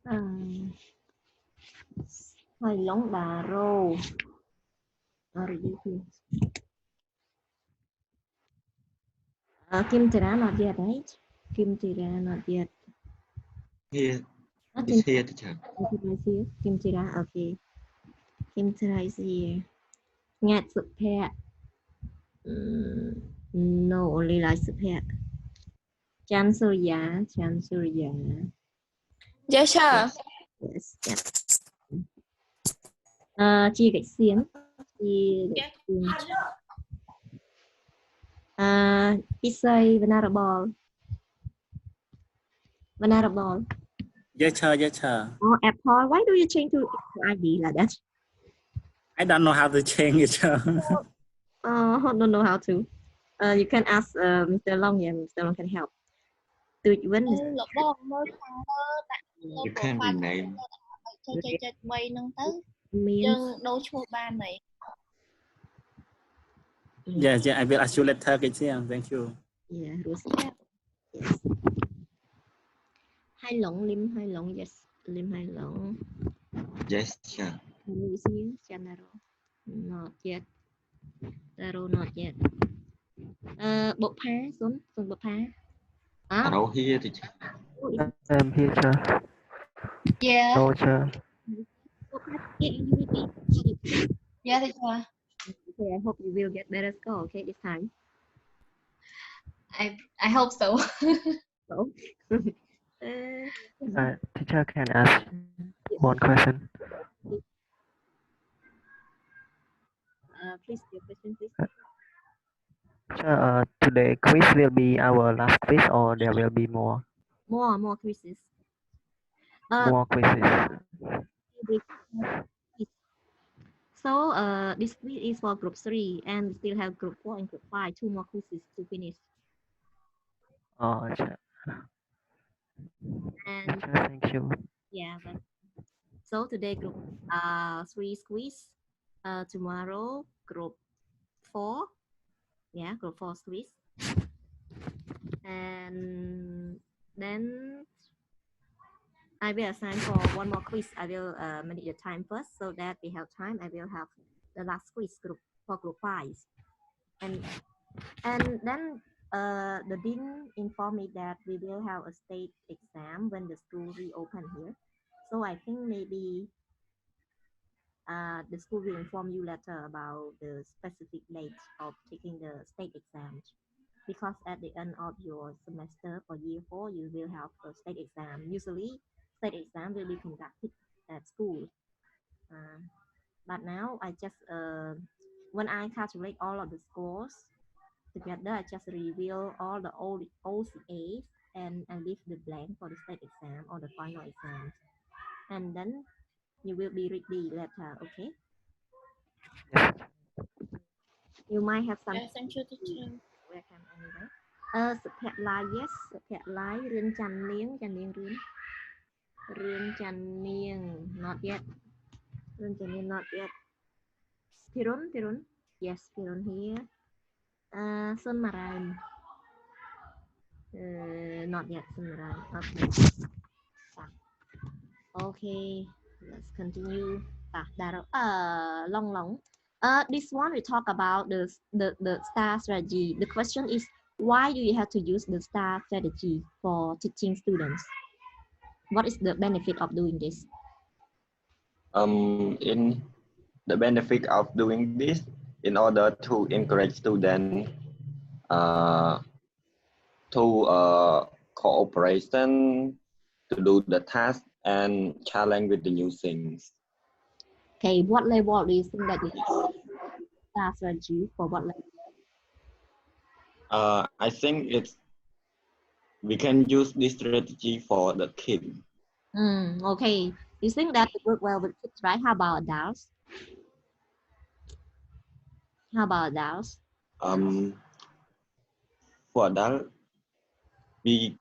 Hơi lóng bà rô. Kim Tira not yet, right? Kim Tira not yet. Here, Not it's Kim here, teacher. Tira is here. Kim Tira, okay. Kim Tira is here. Ngạt sự phe. No, only like sự phe. Chan Surya, Chan Surya. Yes, sir. Yes, yes. Chi Gạch Xiến. Chi Gạch Xiến. Isai Venerable. Venerable. Yes, sir. Yes, sir. Oh, Apple. Why do you change to ID like that? I don't know how to change it, sir. Don't know how to. You can ask Mr. Long, and Mr. Long can help. Từ vấn Lộc bông mới You can rename. chơi mây nâng tới means chân đôi chua ban này. Yes, I will ask you later, Kichiang. Thank you. Yeah, respect. Yes. Hai lỏng, yes. Lim hai lỏng. Yes, sir. Lucy, Chanaro. Not yet. Taro, not yet. Bộ phá, xuống bộ phá. Hello, here, teacher. I'm here, sir. Yeah. No, sir. Bộ phá, yeah, Yeah, teacher. okay, I hope you will get better score, okay, this time. I hope so. So, Teacher can ask one question. please, your question, please. Today quiz will be our last quiz, or there will be more More quizzes. more quizzes. So this quiz is for group 3, and we still have group 4 and group 5, 2 more quizzes to finish. Oh, sir. And Teacher, thank you. yeah, but so today group 3 quiz. Tomorrow group 4. Yeah, group 4 quiz. And then I will assign for one more quiz. I will manage the time first so that we have time. I will have the last quiz group for group 5. And then the dean informed me that we will have a state exam when the school reopen here. So I think maybe the school will inform you later about the specific date of taking the state exam. Because at the end of your semester for year 4, you will have a state exam. Usually, state exam will be conducted at school. But now I just, when I calculate all of the scores together, I just reveal all the old OCAs and I leave the blank for the state exam or the final exam. And then you will be ready later, okay? Yes. You might have some. Yeah, thank you, teacher. Welcome anyway. សុភឡាយ yes សុភឡាយរឿងច័ន្ទនាងរឿងច័ន្ទនាង not yet រឿងច័ន្ទនាង not yet ភិរុន yes ភិរុន here សុនម៉ារ៉ាន not yet សុនម៉ារ៉ាន okay okay let's continue ឡង this one we talk about the STAR strategy. The question is, why do you have to use the STAR strategy for teaching students? What is the benefit of doing this? In the benefit of doing this, in order to encourage students to cooperation, to do the task and challenge with the new things. Okay, what level do you think that you use STAR strategy for? What level? I think we can use this strategy for the kid. Okay, you think that it work well with kids, right? How about adults? For adult, we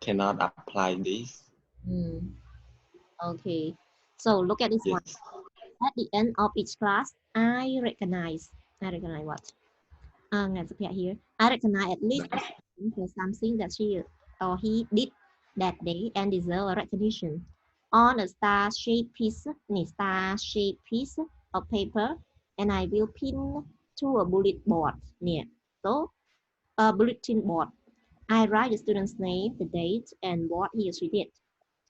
cannot apply this. Okay, so look at this one. Yes. At the end of each class, I recognize what? Here. I recognize at least for something that she or he did that day and deserve a recognition. on a star-shaped piece of paper, and I will pin to a bullet board near. So, a bulletin board. I write the student's name, the date, and what he or she did.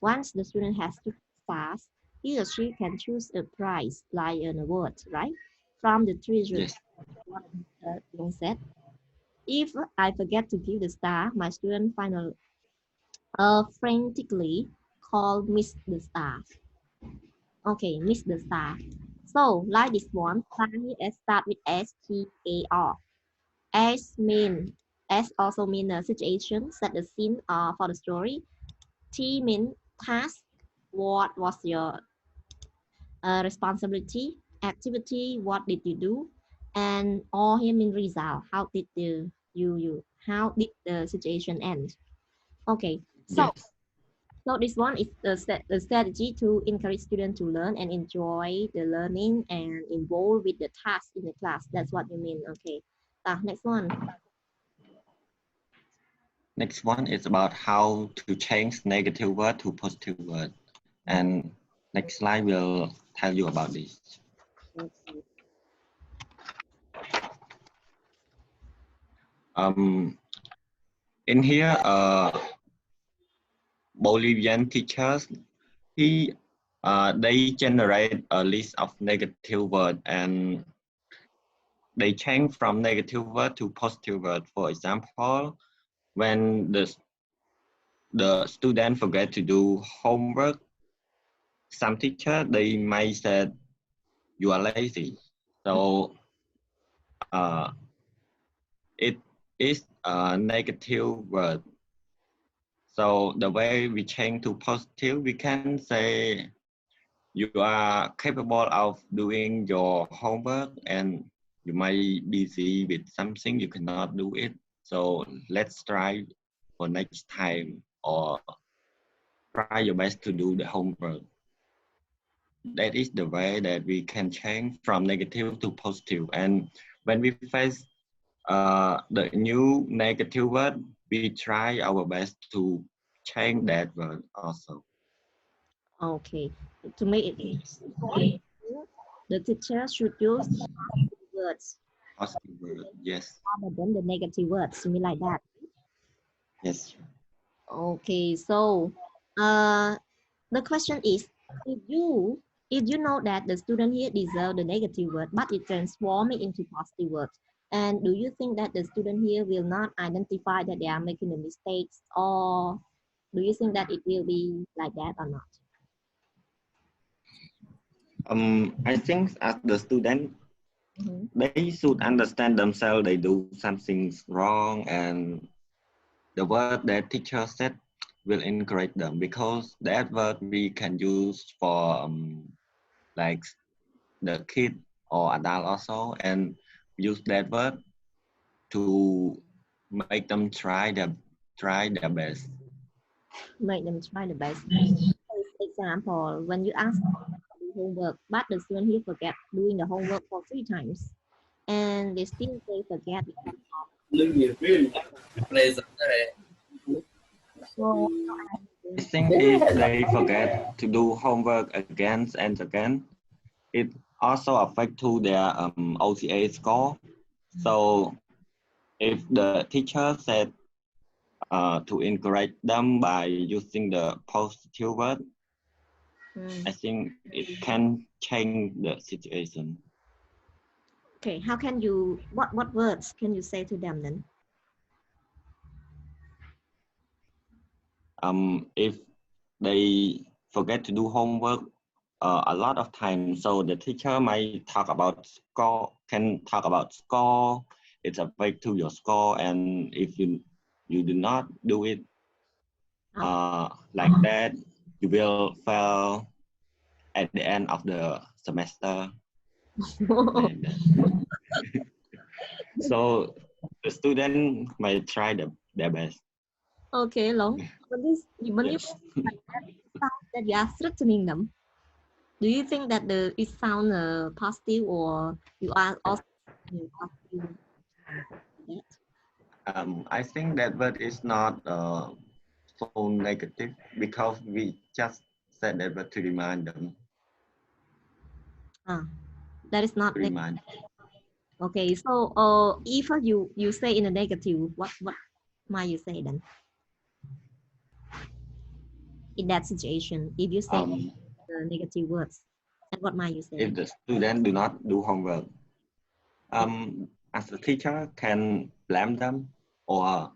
Once the student has two stars, he or she can choose a prize, like an award, right? From the treasure. Yes. What Long said. If I forget to give the star, my student finally frantically call Miss the Star. Okay, Miss the Star. So, like this one, start with S-T-A-R. S also mean a situation, set the scene for the story. T mean task. What was your responsibility? Activity. What did you do? And all here mean result. How did how did the situation end? Okay, so Yes. so this one is the strategy to encourage students to learn and enjoy the learning and involve with the task in the class. That's what you mean. Okay. Next one. Next one is about how to change negative word to positive word. And next slide will tell you about this. Okay. In here, Bolivian teachers, they generate a list of negative words and they change from negative word to positive word. For example, when the student forget to do homework, some teacher they might say you are lazy. So it is a negative word. So the way we change to positive, we can say you are capable of doing your homework and you might be busy with something, you cannot do it. So let's try for next time or try your best to do the homework. That is the way that we can change from negative to positive. And when we face the new negative word, we try our best to change that word also. Okay. To make it easy, the teacher should use positive words Positive word, yes. rather than the negative words. You mean like that? Yes. Okay. So, the question is, if you know that the student here deserve the negative word, but it transform it into positive words, and do you think that the student here will not identify that they are making the mistakes, or do you think that it will be like that or not? I think as the student, Mhm. they should understand themselves they do something wrong, and the word that teacher said will encourage them, because that word we can use for like the kid or adult also, and use that word to make them try their best. Make them try the best. For example, when you ask to do homework, but the student here forget doing the homework for 3 times, and they still say forget because so I think if they forget to do homework again and again, it also affect to their OCA score. So if the teacher said to encourage them by using the positive word, I think it can change the situation. okay, how can you what words can you say to them then? If they forget to do homework a lot of times, so the teacher might talk about score. It's affect to your score, and if you do not do it like that, you will fail at the end of the semester. Like that. So the student might try their best. Okay, Long. When you Yes. like that, it sounds that you are threatening them. Do you think that it sounds positive, or you are also positive? I think that word is not so negative, because we just said that, but to remind them. That is not To remind. okay. So, if you say in a negative, what might you say then? In that situation, if you say the negative words, and what might you say? If the student do not do homework, as a teacher can blame them or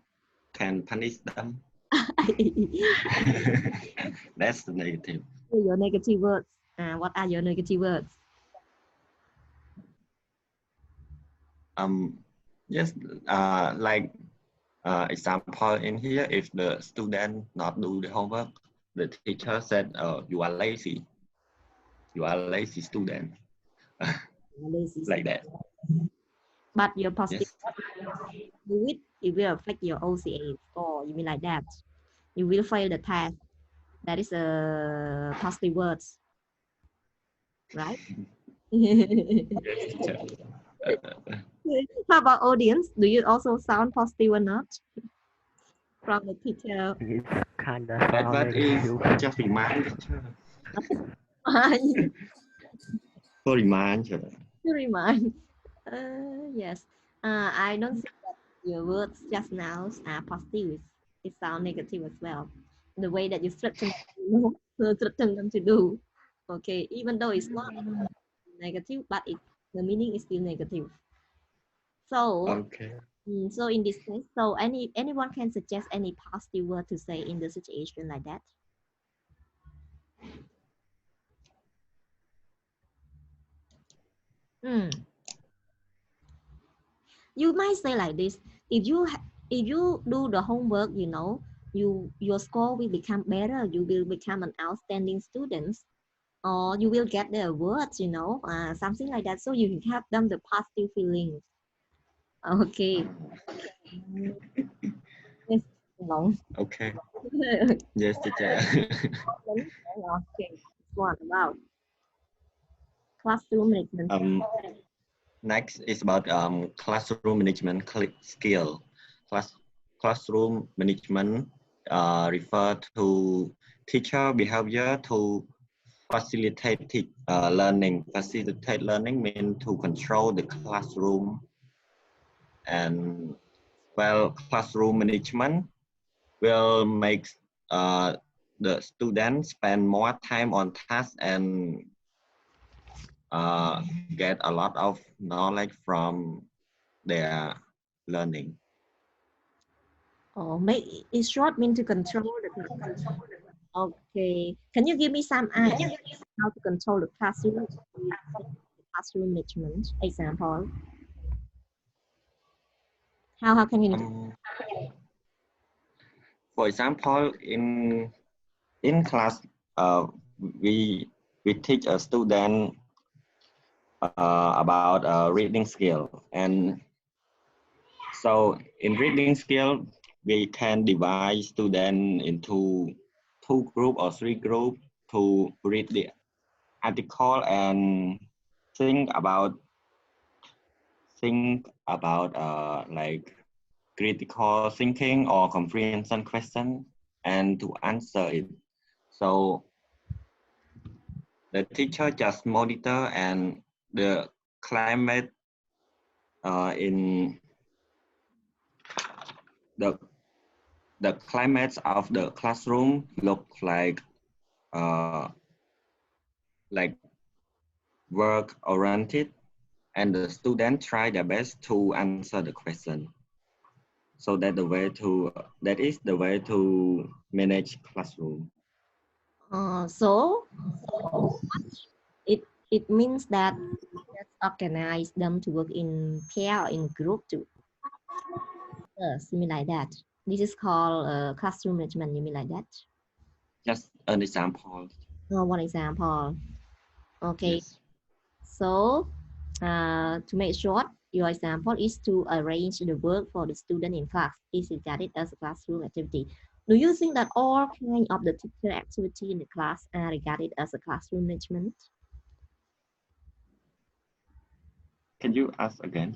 can punish them. That's the negative. Your negative words. What are your negative words? Yes, like example in here, if the student not do the homework, the teacher said, you are lazy. You are lazy student. Lazy. Like that. But your positive, Yes. it will affect your OCA score. You mean like that? You will fail the test. That is a positive words, right? Yes, teacher. How about audience? Do you also sound positive or not? From the teacher. It's kind of But it's negative. just remind teacher. For reminder. To remind. Yes. I don't think that your words just now are positive. It sounds negative as well. The way that you threaten them to do. Okay, even though it's not negative, but the meaning is still negative. So, Okay. so in this case, so anyone can suggest any positive word to say in the situation like that. You might say like this: if you do the homework, your score will become better. You will become an outstanding student, or you will get the awards. Something like that. So you have them the positive feelings. Okay. Yes, long. Okay. Yes, teacher. Okay. What about classroom management? Next is about classroom management skill. Classroom management refer to teacher behavior to facilitate learning. Facilitate learning means to control the classroom, and well, classroom management will make the students spend more time on tasks and get a lot of knowledge from their learning. Oh, make it short mean to control the class. Okay. Can you give me some ideas how to control the classroom management example? How can you For example, in class, we teach a student about reading skill, and so in reading skill we can divide student into 2 group or 3 group to read the article and think about like critical thinking or comprehension question and to answer it. So the teacher just monitor and the climate in the climate of the classroom look like work oriented, and the students try their best to answer the question. So that is the way to manage classroom. So it means that let's organize them to work in pair or in group too. You mean like that? This is called classroom management. You mean like that? Just an example. One example. Okay. Yes. So to make short, your example is to arrange the work for the student in class. Is regarded as a classroom activity. Do you think that all kind of the teacher activity in the class are regarded as a classroom management? Can you ask again?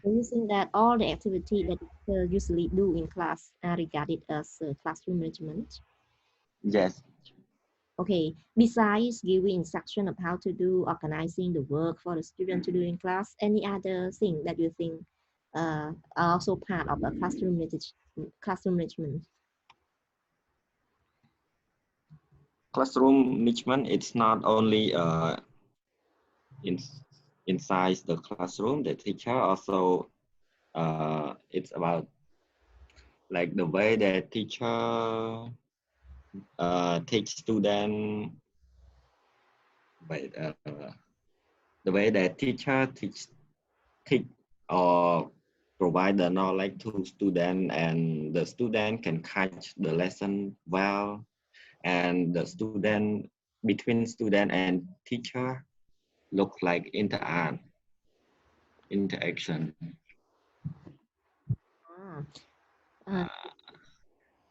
Do you think that all the activity that teachers usually do in class are regarded as classroom management? Yes. Okay, besides giving instruction of how to do, organizing the work for the student to do in class, any other thing that you think are also part of the classroom management? Classroom management, it's not only in, inside the classroom, the teacher also, it's about like the way that teacher teach student, but the way that teacher teach or provide the knowledge to student, and the student can catch the lesson well, and the student, between student and teacher, look like interaction. Ah.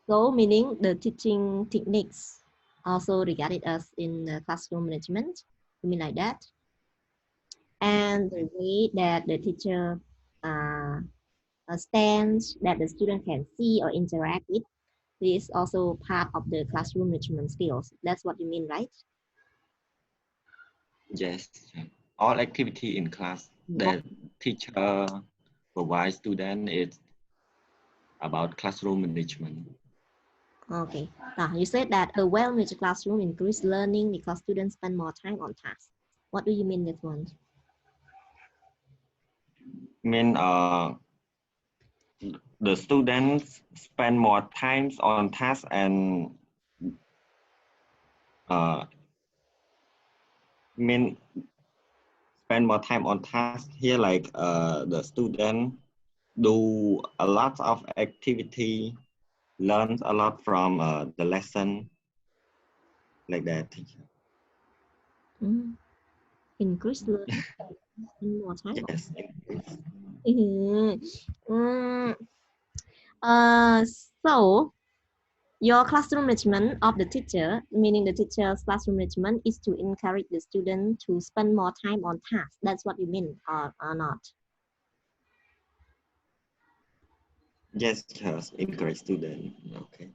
So meaning the teaching techniques also regarded as in the classroom management, you mean like that? And the way that the teacher stands that the student can see or interact with is also part of the classroom management skills. That's what you mean, right? Yes, all activity in class that teacher provide student is about classroom management. Okay. Now, you said that a well-managed classroom increases learning because students spend more time on tasks. What do you mean this one? Mean the students spend more times on tasks, and mean spend more time on tasks here, like the student do a lot of activity, learns a lot from the lesson, like that. Increase learning in more time. Yes. So your classroom management of the teacher, meaning the teacher's classroom management, is to encourage the student to spend more time on tasks. That's what you mean, or not? Yes, just encourage student. Okay.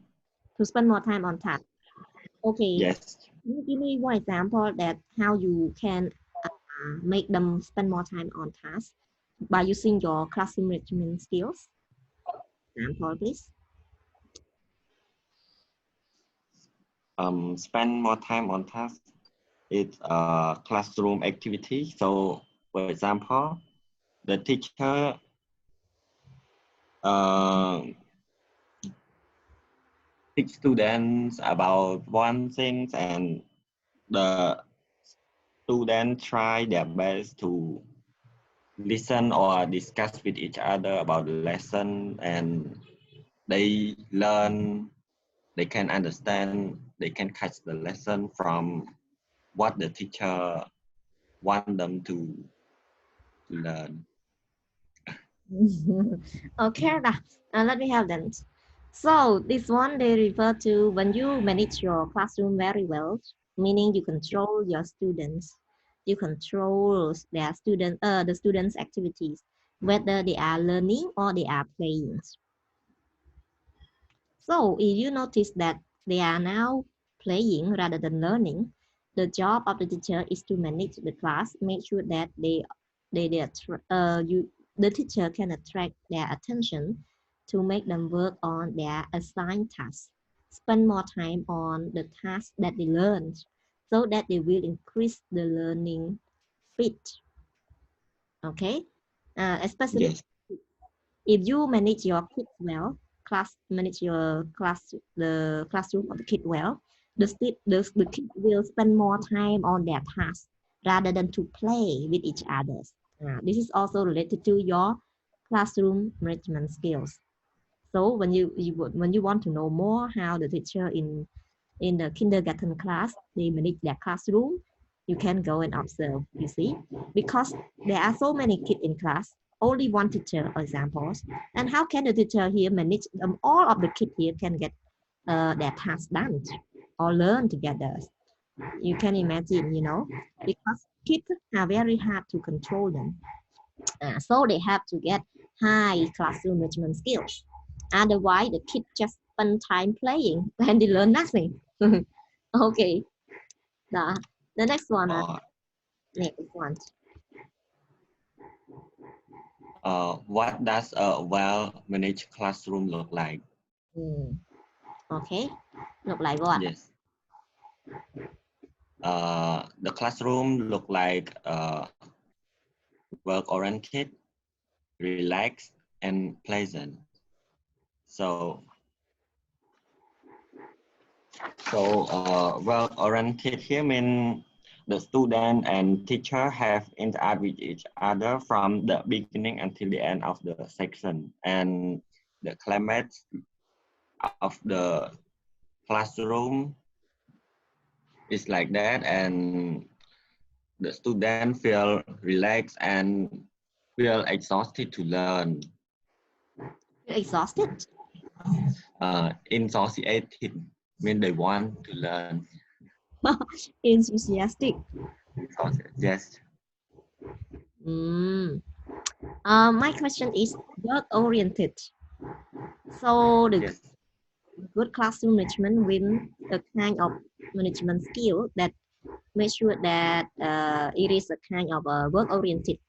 To spend more time on tasks. Okay. Yes. Can you give me one example that how you can make them spend more time on tasks by using your classroom management skills? Example, please. Spend more time on tasks. It's a classroom activity. So, for example, the teacher teach students about one thing, and the students try their best to listen or discuss with each other about the lesson, and they learn, they can understand, they can catch the lesson from what the teacher want them to learn. Okay, let me have them. So this one they refer to when you manage your classroom very well, meaning you control your students, you control the students' activities, whether they are learning or they are playing. So if you notice that they are now playing rather than learning, the job of the teacher is to manage the class, make sure that the teacher can attract their attention to make them work on their assigned tasks, spend more time on the tasks that they learned, so that they will increase the learning fit. Okay, especially Yes. if you manage your kids well, manage your the classroom of the kid well, the kid will spend more time on their tasks rather than to play with each other. This is also related to your classroom management skills. So when you want to know more how the teacher in the kindergarten class they manage their classroom, you can go and observe. You see, because there are so many kids in class, only one teacher, for example, and how can the teacher here manage them? All of the kids here can get their tasks done or learn together. You can imagine, because kids are very hard to control them. So they have to get high classroom management skills. Otherwise, the kids just spend time playing and they learn nothing. Okay, The next one. Or Next one. what does a well-managed classroom look like? Okay. Look like what? Yes. The classroom look like work-oriented, relaxed, and pleasant. So work-oriented here means the student and teacher have interact with each other from the beginning until the end of the section, and the climate of the classroom is like that, and the student feel relaxed and feel exhausted to learn. You're exhausted? Enthusiastic mean they want to learn. Enthusiastic. Yes. My question is work-oriented. So the Yes. good classroom management with a kind of management skill that make sure that it is a kind of work-oriented.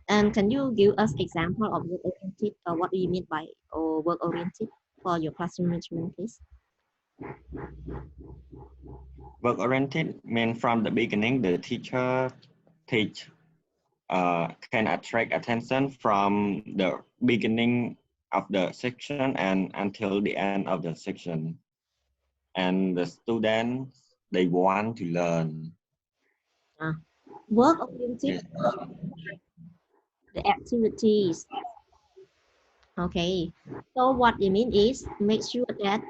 And can you give us example of work-oriented, or what do you mean by work-oriented for your classroom management, please? Work-oriented means from the beginning the teacher can attract attention from the beginning of the section and until the end of the section. And the students, they want to learn. Work-oriented, Yes. the activities. Okay, so what it means is make sure that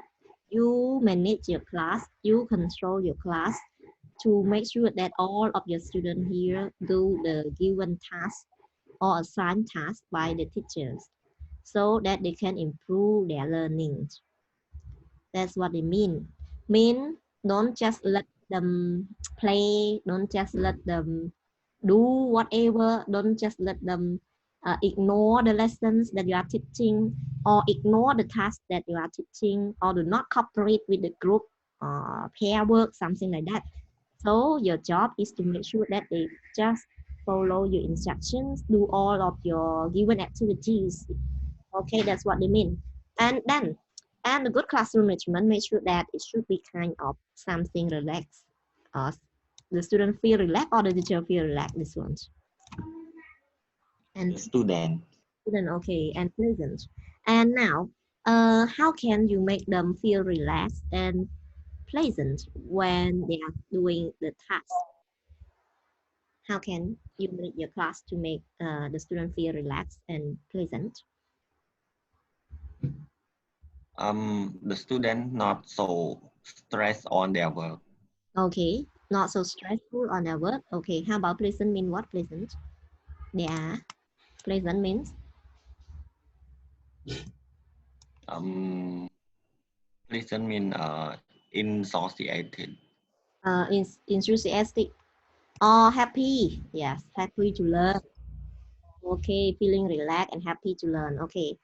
you manage your class, you control your class to make sure that all of your students here do the given task or assigned task by the teachers so that they can improve their learning. That's what it means. Mean don't just let them play, don't just let them do whatever, don't just let them ignore the lessons that you are teaching or ignore the task that you are teaching or do not cooperate with the group pair work, something like that. So your job is to make sure that they just follow your instructions, do all of your given activities. Okay, that's what they mean. And then, and the good classroom management make sure that it should be kind of something relaxed. The student feel relaxed or the teacher feel relaxed, this one. And The student. okay, and pleasant. And now, how can you make them feel relaxed and pleasant when they are doing the task? How can you make your class to make the student feel relaxed and pleasant? The student not so stressed on their work. Okay, not so stressful on their work. Okay, how about pleasant mean what pleasant? They are pleasant means Pleasant mean enthusiastic. enthusiastic or happy. Yes, happy to learn. Okay, feeling relaxed and happy to learn. Okay,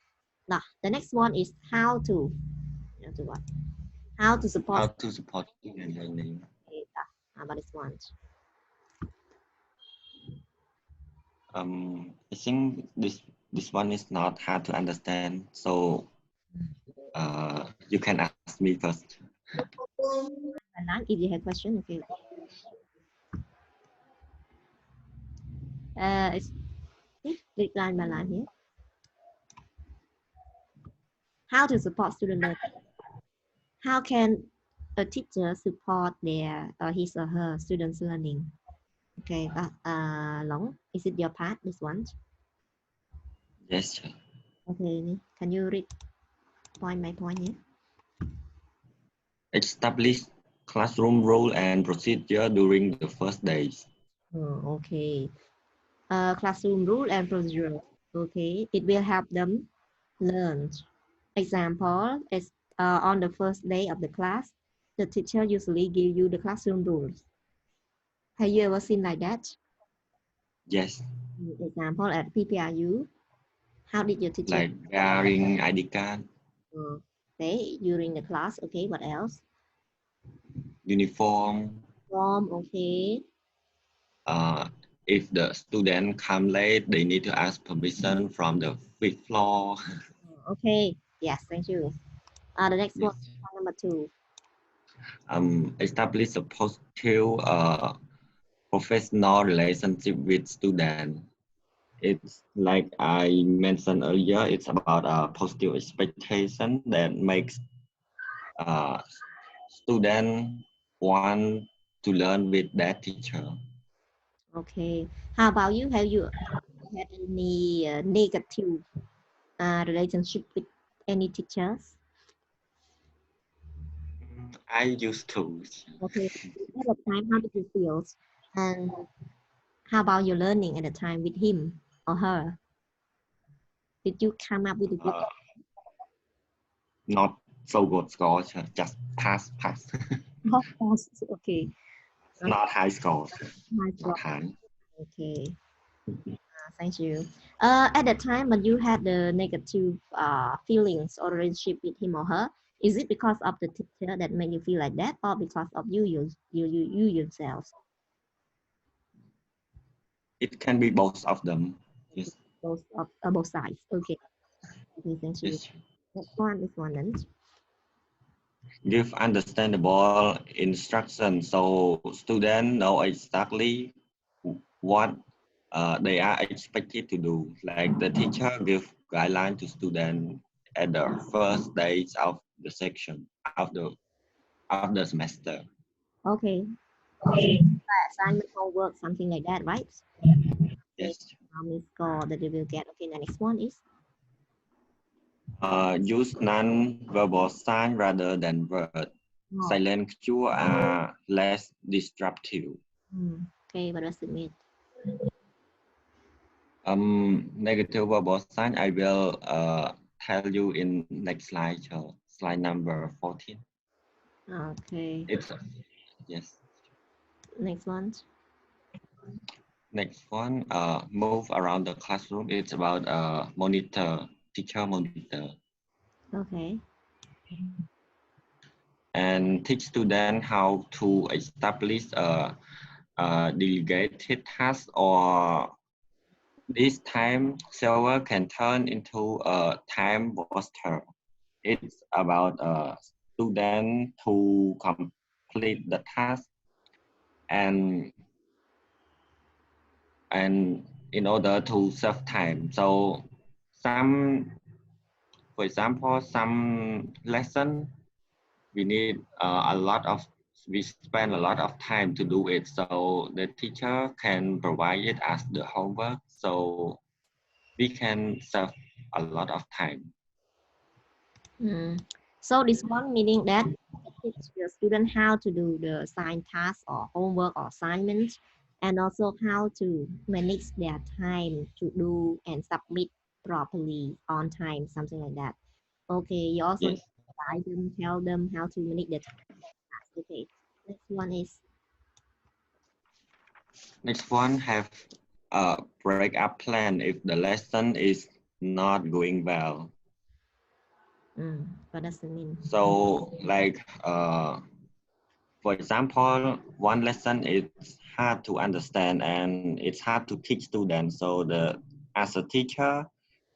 now the next one is how to what? How to support. How to support student learning. Okay, how about this one? I think this one is not hard to understand. So you can ask me first. If you have question, okay. It's click line by line here. How to support student learning? How can a teacher support their his or her students learning? Okay, Long, is it your part? This one? Yes. Okay, can you read point by point here? Establish classroom rule and procedure during the first days. Oh, okay. Classroom rule and procedure. Okay, it will help them learn. Example is on the first day of the class, the teacher usually give you the classroom rules. Have you ever seen like that? Yes. Example at PPRU, how did your teacher? Like wearing ID card. Okay, during the class. Okay, what else? Uniform. form. Okay. If the student come late, they need to ask permission from the fifth floor. Okay. Yes, thank you. The next one, Yes. point number 2. Establish a positive professional relationship with student. It's like I mentioned earlier, it's about a positive expectation that makes student want to learn with that teacher. Okay. How about you? Have you had any negative relationship with any teachers? I used to. Okay. At the time, how did you feel? And how about your learning at the time with him or her? Did you come up with a good Uh, Not so good score, just pass. response? Okay. Not high score, Nice not one. high. Okay. Thank you. At the time when you had the negative feelings or relationship with him or her, is it because of the teacher that made you feel like that, or because of you yourself? It can be both of them. Yes. Both sides. Okay. Okay. Thank you. Yes. Next one is one then. Give understandable instruction so students know exactly what they are expected to do. Like the teacher give guideline to students at the first days of the section of the semester. Okay. Assignment, homework, something like that, right? Okay. Yes. How many score that you will get? Okay. The next one is Use non-verbal sign rather than word. Silent cue are less disruptive. Okay. What does it mean? Negative verbal sign I will tell you in next slide, slide number 14. Okay. It's yes. Next one. Next one, move around the classroom. It's about monitor, teacher monitor, Okay. and teach students how to establish a delegated task, or this time server can turn into a time buster. It's about a student to complete the task and in order to save time. So some, for example, some lesson we need we spend a lot of time to do it. So the teacher can provide it as the homework. So we can save a lot of time. So this one meaning that teach the student how to do the assigned task or homework or assignment, and also how to manage their time to do and submit properly on time, something like that. Okay, you also Yes. guide them, tell them how to manage the task. Okay, next one is Next one, have a break up plan if the lesson is not going well. what does it mean? So like, for example, one lesson is hard to understand and it's hard to teach students. So as a teacher,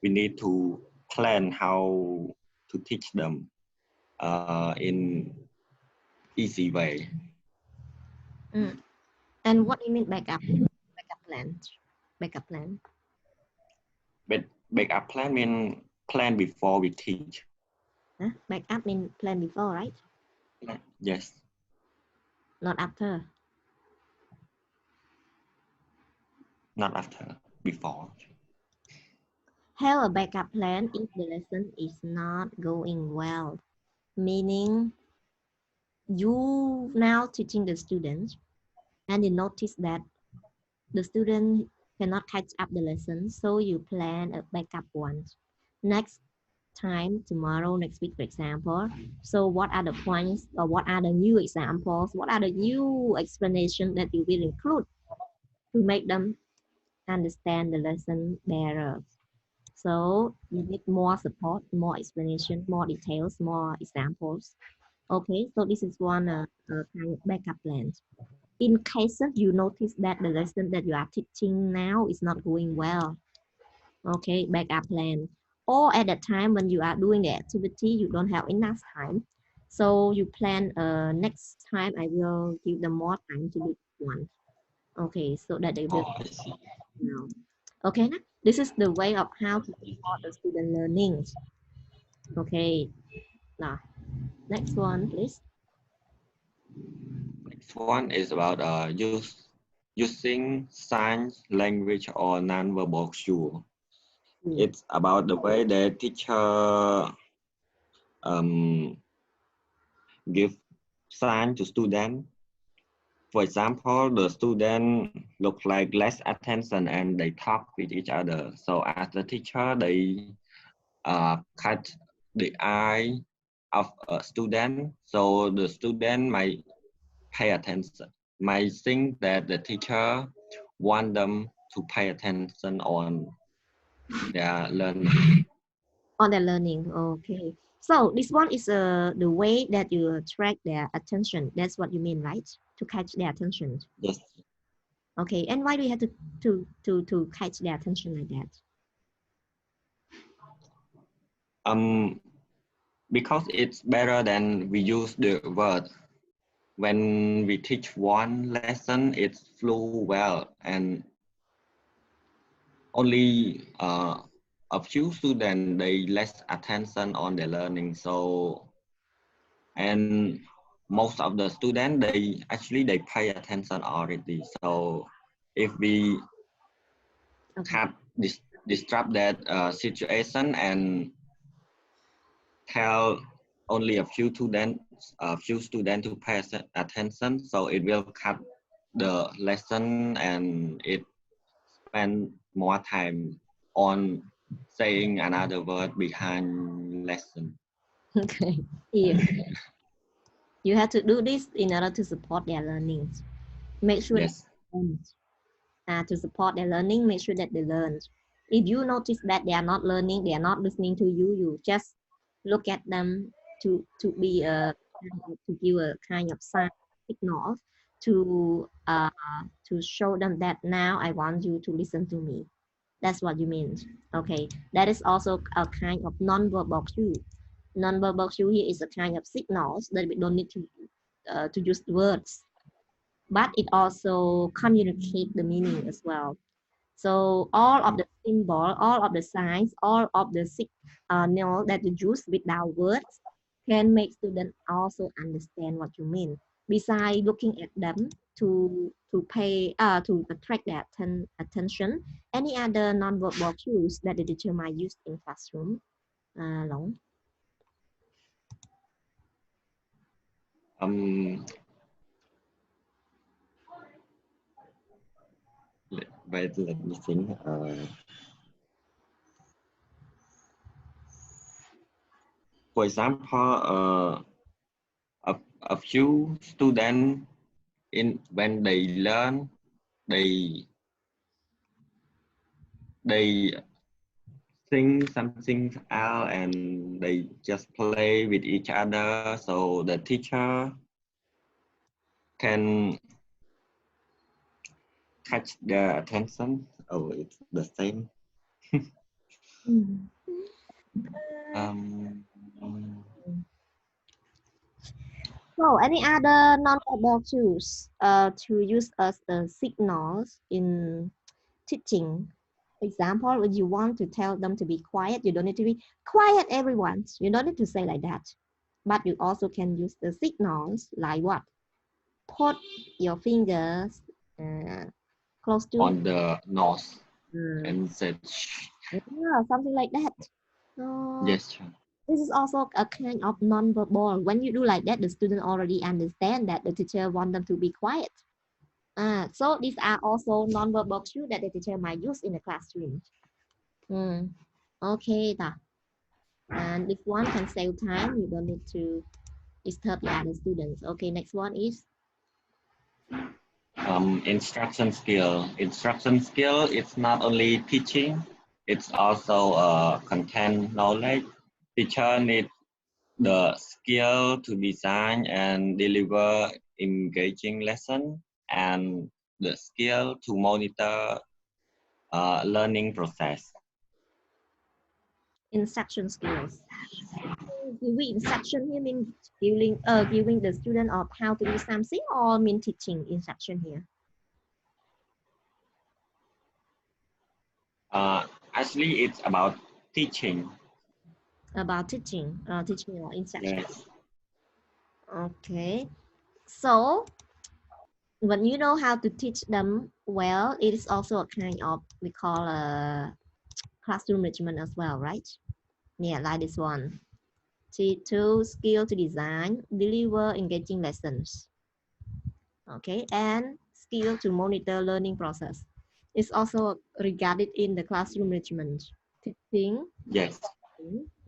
we need to plan how to teach them in easy way. And what do you mean backup? Backup plan. Backup plan. But break up plan mean plan before we teach. Huh? Backup mean plan before, right? Yes, Not after. not after, before. Have a backup plan if the lesson is not going well. Meaning you now teaching the students and you notice that the student cannot catch up the lesson, so you plan a backup one. Next time, tomorrow, next week, for example. So what are the points or what are the new examples? What are the new explanation that you will include to make them understand the lesson better? So you need more support, more explanation, more details, more examples. Okay, so this is one kind of backup plan. in cases you notice that the lesson that you are teaching now is not going well, okay, backup plan. Or at that time when you are doing the activity, you don't have enough time. So you plan next time I will give them more time to do one. Okay, so that they will I see. know. Okay, this is the way of how to support the student learning. Okay, now next one, please. Next one is about using signs language or non-verbal cue. It's about the way the teacher give sign to student. For example, the student look like less attention and they talk with each other. So as the teacher, they catch the eye of a student. So the student might pay attention, might think that the teacher want them to pay attention on their learning. On their learning, okay. So this one is the way that you attract their attention. That's what you mean, right? To catch their attention. Yes. Okay, and why do you have to catch their attention like that? Because it's better than we use the word. When we teach one lesson, it flow well, and only a few students they less attention on their learning. So, and most of the students they pay attention already. So, if we have disrupt that situation and tell only a few students to pay attention, so it will cut the lesson and it spend more time on saying another word behind lesson. Okay, yeah. You have to do this in order to support their learning. Make sure Yes. To support their learning, make sure that they learn. If you notice that they are not learning, they are not listening to you, you just look at them to be to give a kind of sign signal to show them that now I want you to listen to me. That's what you mean. Okay, that is also a kind of non-verbal cue. Non-verbal cue here is a kind of signals that we don't need to use words, but it also communicate the meaning as well. So all of the symbol, all of the signs, all of the signal that you use without words can make students also understand what you mean. Besides looking at them to pay to attract their attention, any other non-verbal cues that the teacher might use in classroom? Long. Wait, let me think. For example, a few students when they learn, they sing something out and they just play with each other. So the teacher can catch their attention. Oh, it's the same. So any other non-verbal cues to use as signals in teaching? Example, when you want to tell them to be quiet, you don't need to be quiet, everyone. You don't need to say like that. But you also can use the signals like what? Put your fingers close to on the nose and said, yeah, something like that. yes. This is also a kind of non-verbal. When you do like that, the student already understand that the teacher want them to be quiet. So these are also non-verbal cues that the teacher might use in the classroom. Okay, and this one can save time. You don't need to disturb the other students. Okay, next one is instruction skill. Instruction skill, it's not only teaching, it's also content knowledge. Teacher need the skill to design and deliver engaging lesson and the skill to monitor learning process. Instruction skills. Giving instruction here mean giving the student of how to do something, or mean teaching instruction here? Actually, it's about teaching. About teaching or instruction. Yes. Okay. So when you know how to teach them well, it is also a kind of, we call a classroom management as well, right? Yeah, like this one. T2 skill to design, deliver engaging lessons. Okay, and skill to monitor learning process. It's also regarded in the classroom management. Teaching. Yes.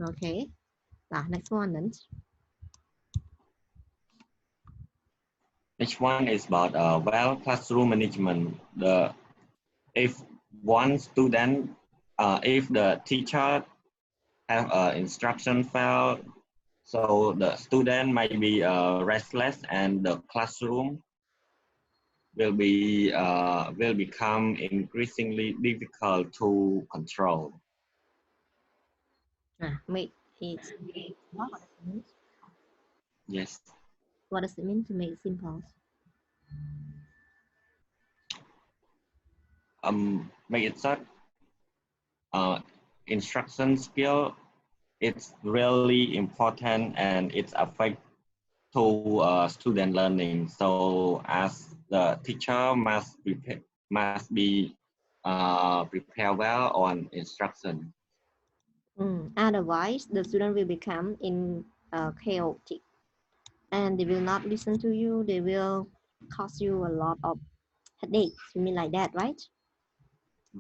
Okay. Next one then. Next one is about well classroom management. If one student, if the teacher have instruction fail, so the student might be restless, and the classroom will become increasingly difficult to control. Make it. What does it mean? Yes. What does it mean to make it simple? Make it short. Instruction skill, it's really important, and it's affect to student learning. So as the teacher must be prepare well on instruction. Otherwise, the student will become chaotic, and they will not listen to you. They will cause you a lot of headaches. You mean like that, right?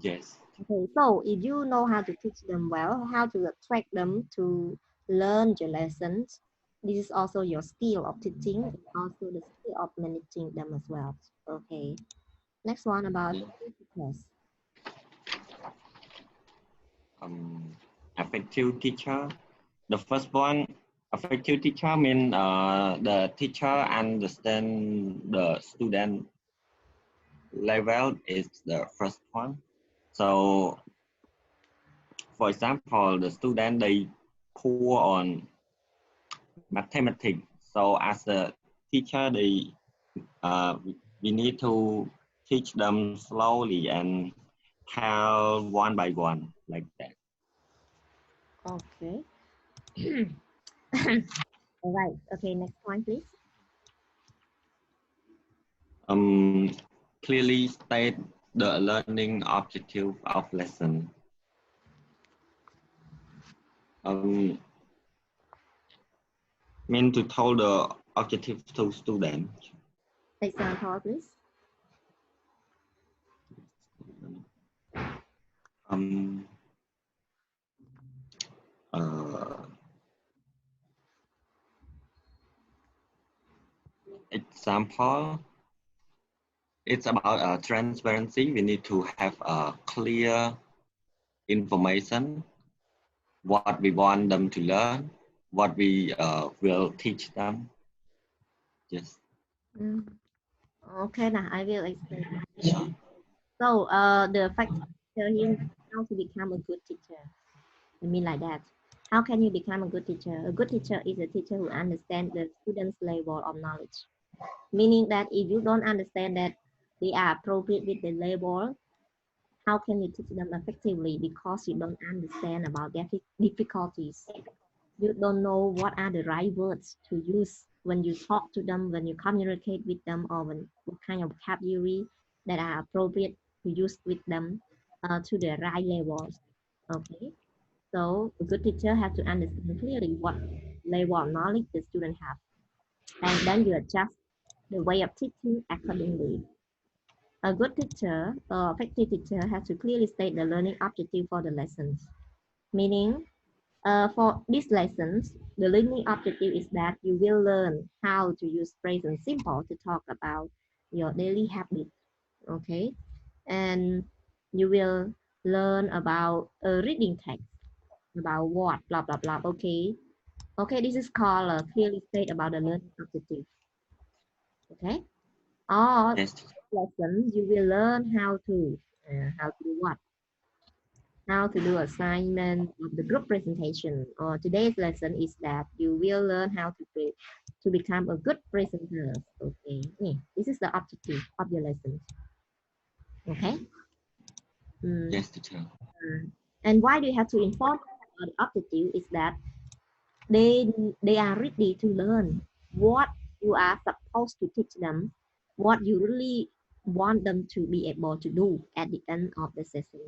Yes. Okay, so if you know how to teach them well, how to attract them to learn your lessons, this is also your skill of teaching, and also the skill of managing them as well. Okay, next one about teachers. Effective teacher. The first one, effective teacher mean the teacher understand the student level is the first one. So for example, the student, they poor on mathematics. So as a teacher, we need to teach them slowly and tell one by one, like that. Okay. All right. Okay, next one, please. Clearly state the learning objective of lesson. Mean to tell the objective to student. Example, please. Example, it's about transparency. We need to have clear information, what we want them to learn, what we will teach them. Yes. Okay, now I will explain. So, the factor here, how to become a good teacher. I mean like that. How can you become a good teacher? A good teacher is a teacher who understands the student's level of knowledge. Meaning that if you don't understand that they are appropriate with the level, how can you teach them effectively? Because you don't understand about their difficulties. You don't know what are the right words to use when you talk to them, when you communicate with them, or what kind of vocabulary that are appropriate to use with them to the right levels. Okay, so a good teacher has to understand clearly what level of knowledge the student have, and then you adjust the way of teaching accordingly. A good teacher or effective teacher has to clearly state the learning objective for the lessons, meaning for these lessons, the learning objective is that you will learn how to use present simple to talk about your daily habits, okay? And you will learn about reading text, about what, blah, blah, blah, okay? Okay, this is called clearly state about the learning objective, okay? all Yes. lessons you will learn how to do what? How to do assignment of the group presentation. Or today's lesson is that you will learn how to become a good presenter. Okay, this is the objective of your lesson. Okay. Yes, teacher. And why do you have to inform the objective is that they are ready to learn what you are supposed to teach them, what you really want them to be able to do at the end of the session.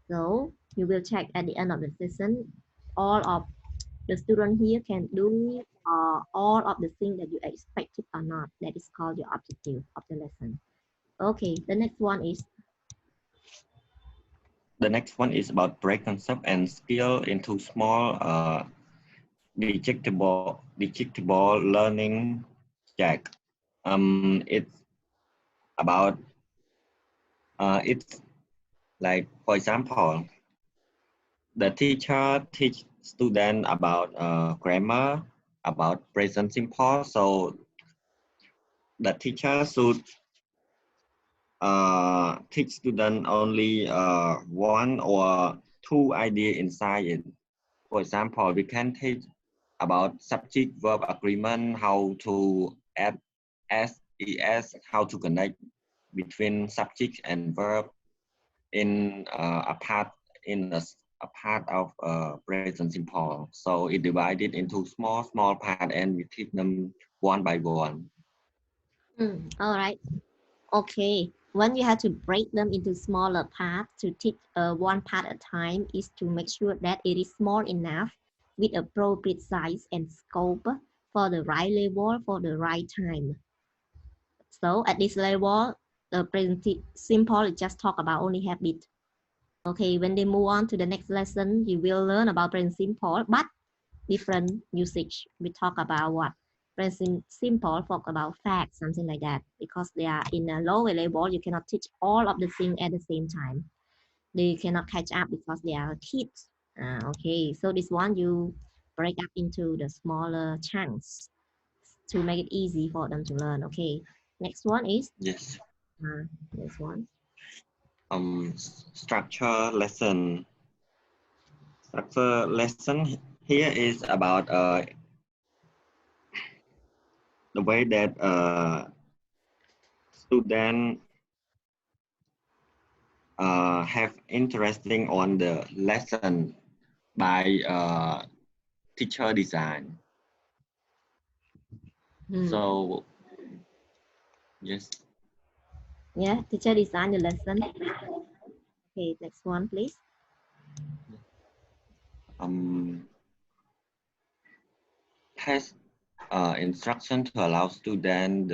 So you will check at the end of the session, all of the students here can do all of the things that you expected or not. That is called your objective of the lesson. Okay, the next one is The next one is about break concept and skill into small digestible learning jack. It's about it's like, for example, the teacher teach student about grammar, about present simple. So the teacher should teach student only one or two idea inside it. For example, we can teach about subject-verb agreement, how to add SES, how to connect between subject and verb in a part of present simple. So it divided into small part, and we teach them one by one. all right. Okay, when you have to break them into smaller parts to teach one part at a time is to make sure that it is small enough with appropriate size and scope for the right level for the right time. So at this level, the present simple just talk about only habit. Okay, when they move on to the next lesson, you will learn about present simple, but different usage. We talk about what? Present simple, talk about facts, something like that. Because they are in a lower level, you cannot teach all of the things at the same time. They cannot catch up because they are kids. Okay, so this one you break up into the smaller chunks to make it easy for them to learn. Okay, next one is Yes. this one. Structure lesson. Structure lesson here is about the way that student have interesting on the lesson by teacher design. So yes. Yeah, teacher design the lesson. Okay, next one, please. Has instruction to allow student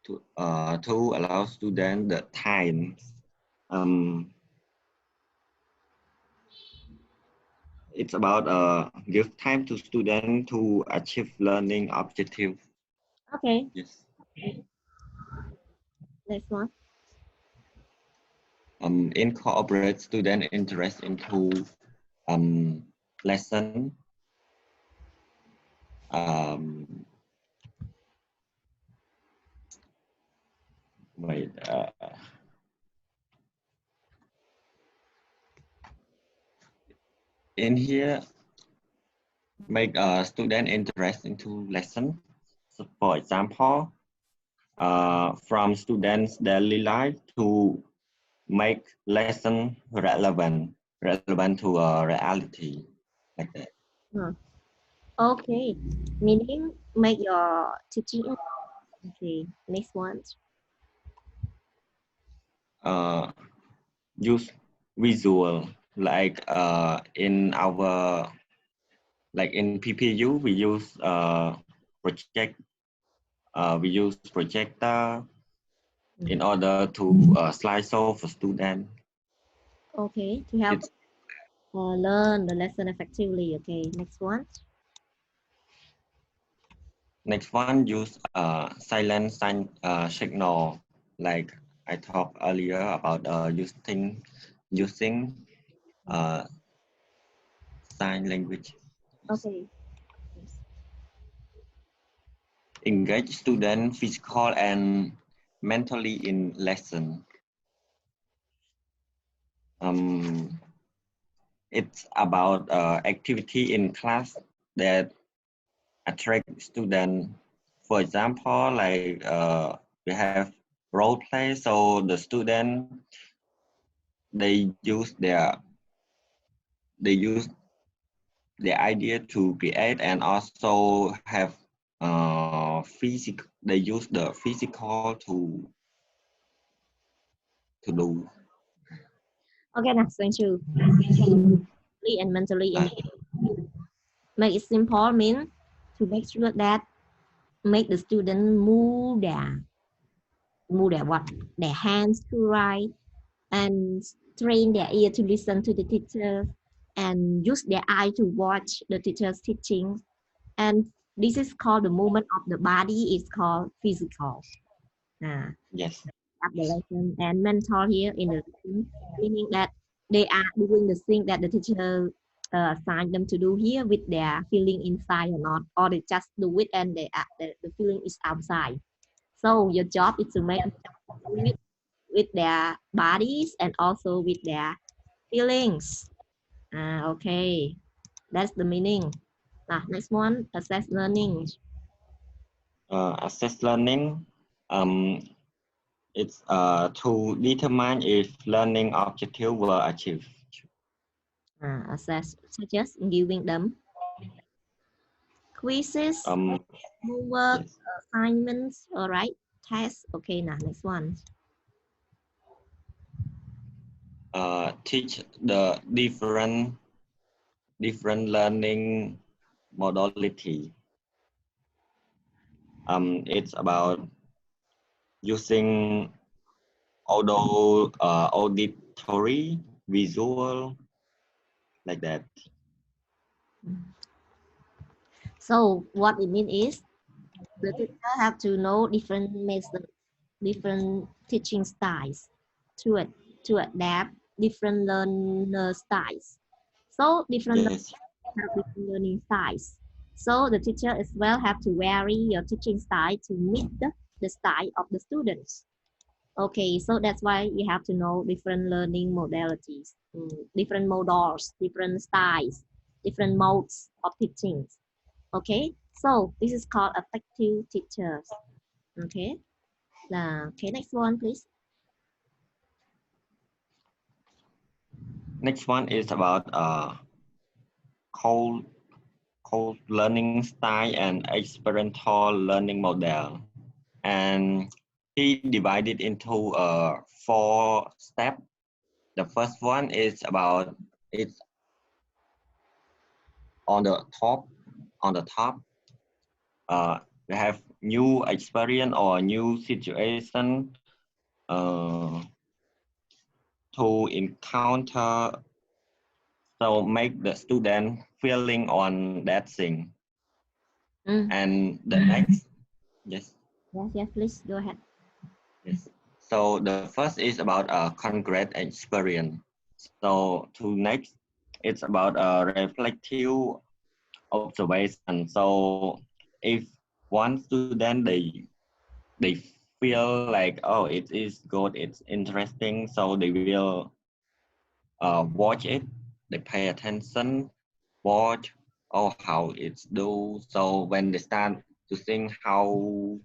to allow student the time. It's about give time to student to achieve learning objective. Okay, Yes. next one. Incorporate student interest into lesson. Wait. In here, make a student interest into lesson. So for example, from students' daily life to make lesson relevant to a reality, like that. Okay, meaning make your teaching. Okay, next one. Use visual, like in our, like in PPU, we use projector in order to slide show for student. Okay, to help learn the lesson effectively. Okay, next one. Next one, use silent signal, like I talked earlier about using sign language. Okay. engage students physical and mentally in lesson. It's about activity in class that attract students. For example, like we have role play, so the student they use their idea to create, and also have physical. They use the physical to do. Okay, now thank you. Physically and mentally Uh, make it simple means to make sure that make the student move their what their hands to write and train their ear to listen to the teacher and use their eye to watch the teacher's teaching, and this is called the movement of the body is called physical. yes. Of the lesson, and mental here in the lesson, meaning that they are doing the thing that the teacher assigned them to do here with their feeling inside or not, or they just do it and the feeling is outside. So your job is to make it with their bodies and also with their feelings. Okay, that's the meaning. Next one, assess learning. Assess learning. It's to determine if learning objective were achieved. Assess such as giving them quizzes, homework, Yes. assignments, all right, tests. Okay, now next one. Teach the different learning modality. It's about using auditory, visual, like that. So what it means is the teacher have to know different methods, different teaching styles to adapt different learner styles. So different Yes. have different learning styles. So the teacher as well have to vary your teaching style to meet the style of the students. Okay, so that's why you have to know different learning modalities, different models, different styles, different modes of teaching. Okay, so this is called effective teachers. Okay, okay, next one, please. Next one is about cold learning style and experimental learning model, and he divided into 4 steps. The first one is about it's on the top. We have new experience or new situation to encounter, so make the student feeling on that thing. And the next, yes. Yes, please go ahead. Yes. So the first is about a concrete experience. So to next, it's about a reflective observation. So if one student they feel like, oh, it is good, it's interesting, so they will watch it, they pay attention, watch, oh, how it's do. So when they start to think how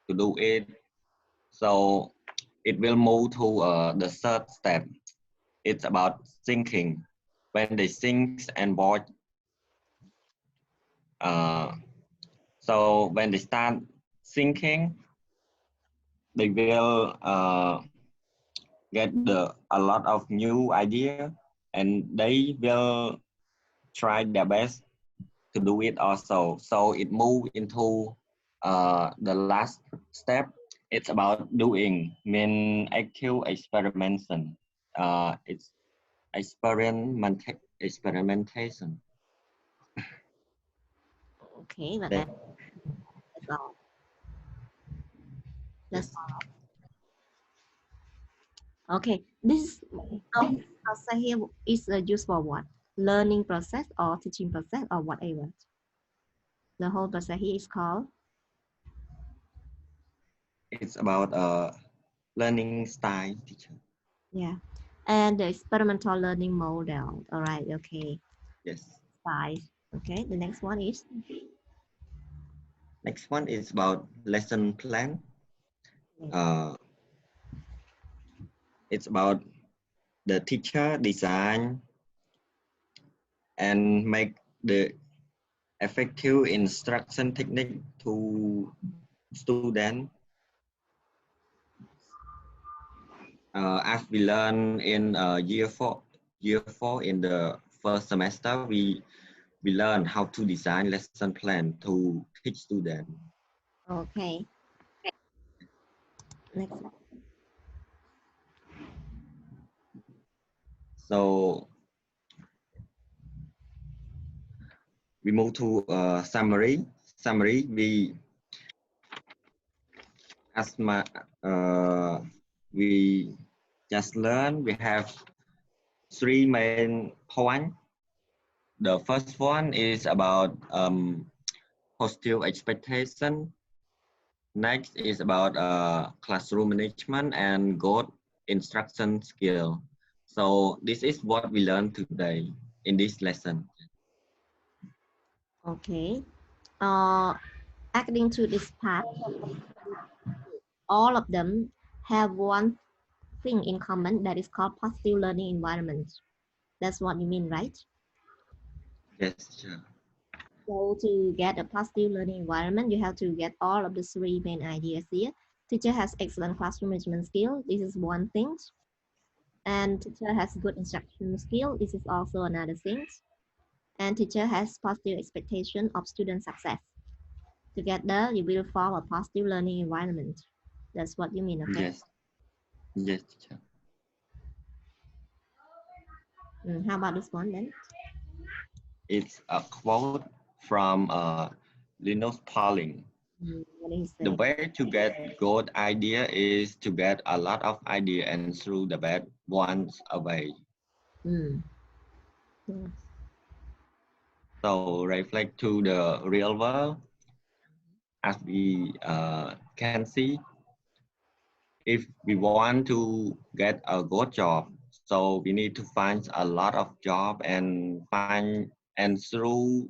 to do it, so it will move to the third step. It's about thinking. When they think and watch, so when they start thinking, they will get a lot of new idea, and they will try their best to do it also. So it move into the last step. It's about doing, mean active experimentation. It's experimentation. Okay, but That, that's all. That's okay. This process here is used for what? Learning process or teaching process or whatever. The whole process here is called It's about learning style, teacher. Yeah. And the experimental learning model. All right. Okay. Yes. 5. Okay. The next one is. Next one is about lesson plan. It's about the teacher design and make the effective instruction technique to student. As we learn in year four in the first semester, we learn how to design lesson plan to teach student. Okay. Next one. So we move to summary. We as we just learned, we have 3 main points. The first one is about positive expectation. Next is about classroom management and good instruction skill. So this is what we learned today in this lesson. Okay. According to this part, all of them have one thing in common that is called positive learning environment. That's what you mean, right? Yes, sure. So to get a positive learning environment, you have to get all of the 3 main ideas here. Teacher has excellent classroom management skill. This is one thing. And teacher has good instruction skill. This is also another thing. And teacher has positive expectation of student success. Together, you will form a positive learning environment. That's what you mean, okay? Yes. Yes, teacher. How about this one then? It's a quote from Linus Pauling. What did he say? The way to get good idea is to get a lot of idea and throw the bad ones away. Yes. So reflect to the real world. As we can see, if we want to get a good job, so we need to find a lot of job and through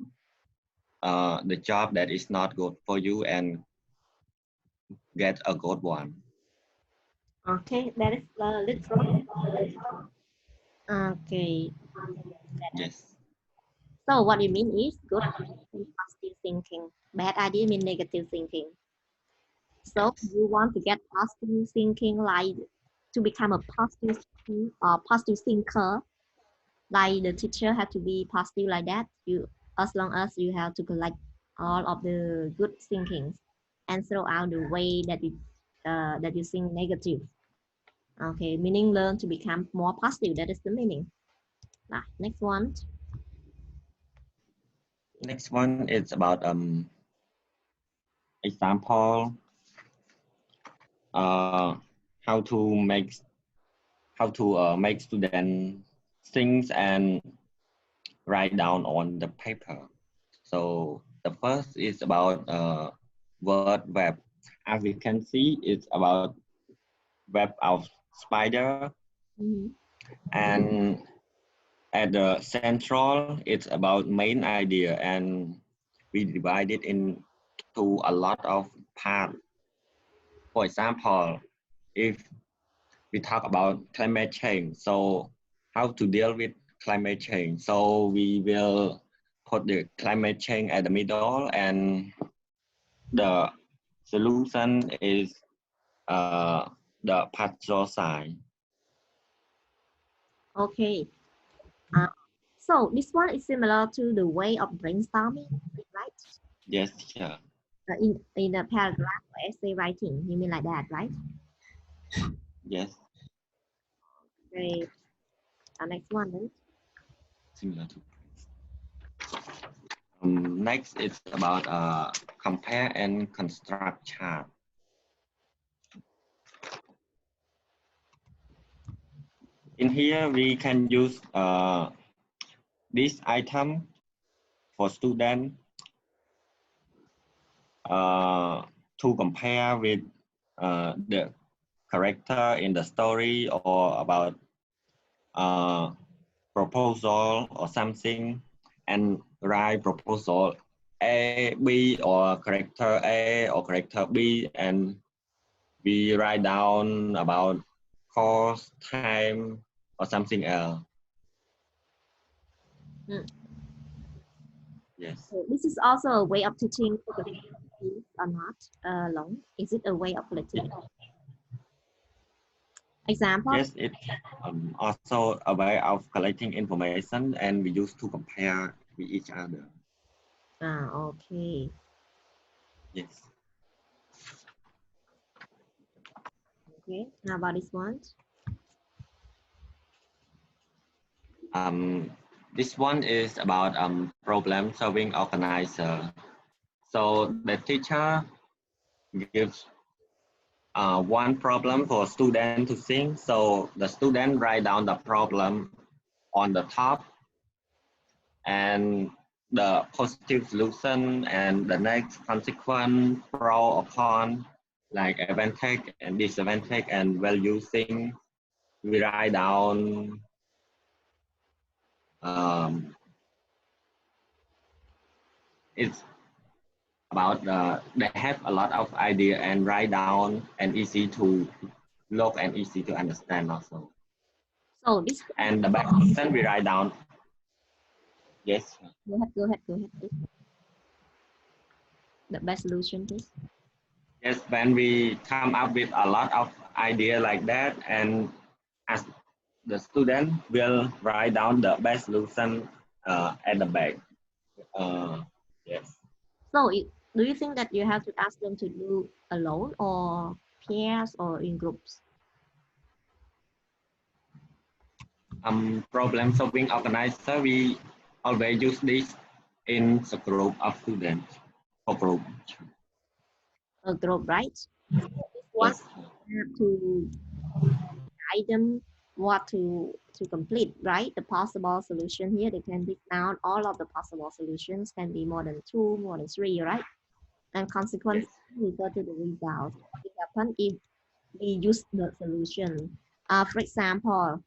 the job that is not good for you and get a good one. Okay, that is literal. Okay. Yes. So what you mean is good mean positive thinking. Bad idea mean negative thinking. So Yes. you want to get positive thinking, like to become a positive or positive thinker. Like the teacher have to be positive like that. You, as long as you have to collect all of the good thinkings and throw out the way that you think negative. Okay, meaning learn to become more positive. That is the meaning. Next one. Next one is about example, how to make student things and write down on the paper. So the first is about word web. As we can see, it's about web of spider, and at the central, it's about main idea, and we divide it into a lot of parts. For example, if we talk about climate change, so how to deal with climate change. So we will put the climate change at the middle, and the solution is the patrol sign. Okay. So this one is similar to the way of brainstorming, right? Yes, sure. In a paragraph or essay writing, you mean like that, right? Yes. Okay. Next one then. Similar to. Next, it's about compare and construct chart. In here, we can use this item for student to compare with the character in the story or about proposal or something, and write proposal A, B, or character A or character B, and we write down about cost, time, or something else. Mm. Yes. So this is also a way of teaching or not long. Is it a way of collecting? Example? Yes, it's also a way of collecting information, and we use to compare with each other. Okay. Yes. Okay. How about this one? This one is about problem solving organizer. So the teacher gives one problem for student to think. So the student write down the problem on the top, and the positive solution and the next consequence, pro or con, like advantage and disadvantage and value thing. We write down it's about they have a lot of idea and write down and easy to look and easy to understand also. So this. And the back solution we write down. Yes. Go ahead. Please. The best solution, please. Yes, when we come up with a lot of idea like that, and as the student will write down the best solution at the back. Yes. So do you think that you have to ask them to do alone or pairs or in groups? Problem solving organizer, we always use this in a group of students or group. A group, right? What Yes. to guide them what to complete, right? The possible solution here, they can list down all of the possible solutions, can be more than 2, more than 3, right? And consequently, we go to the result. What happens if we use the solution? For example,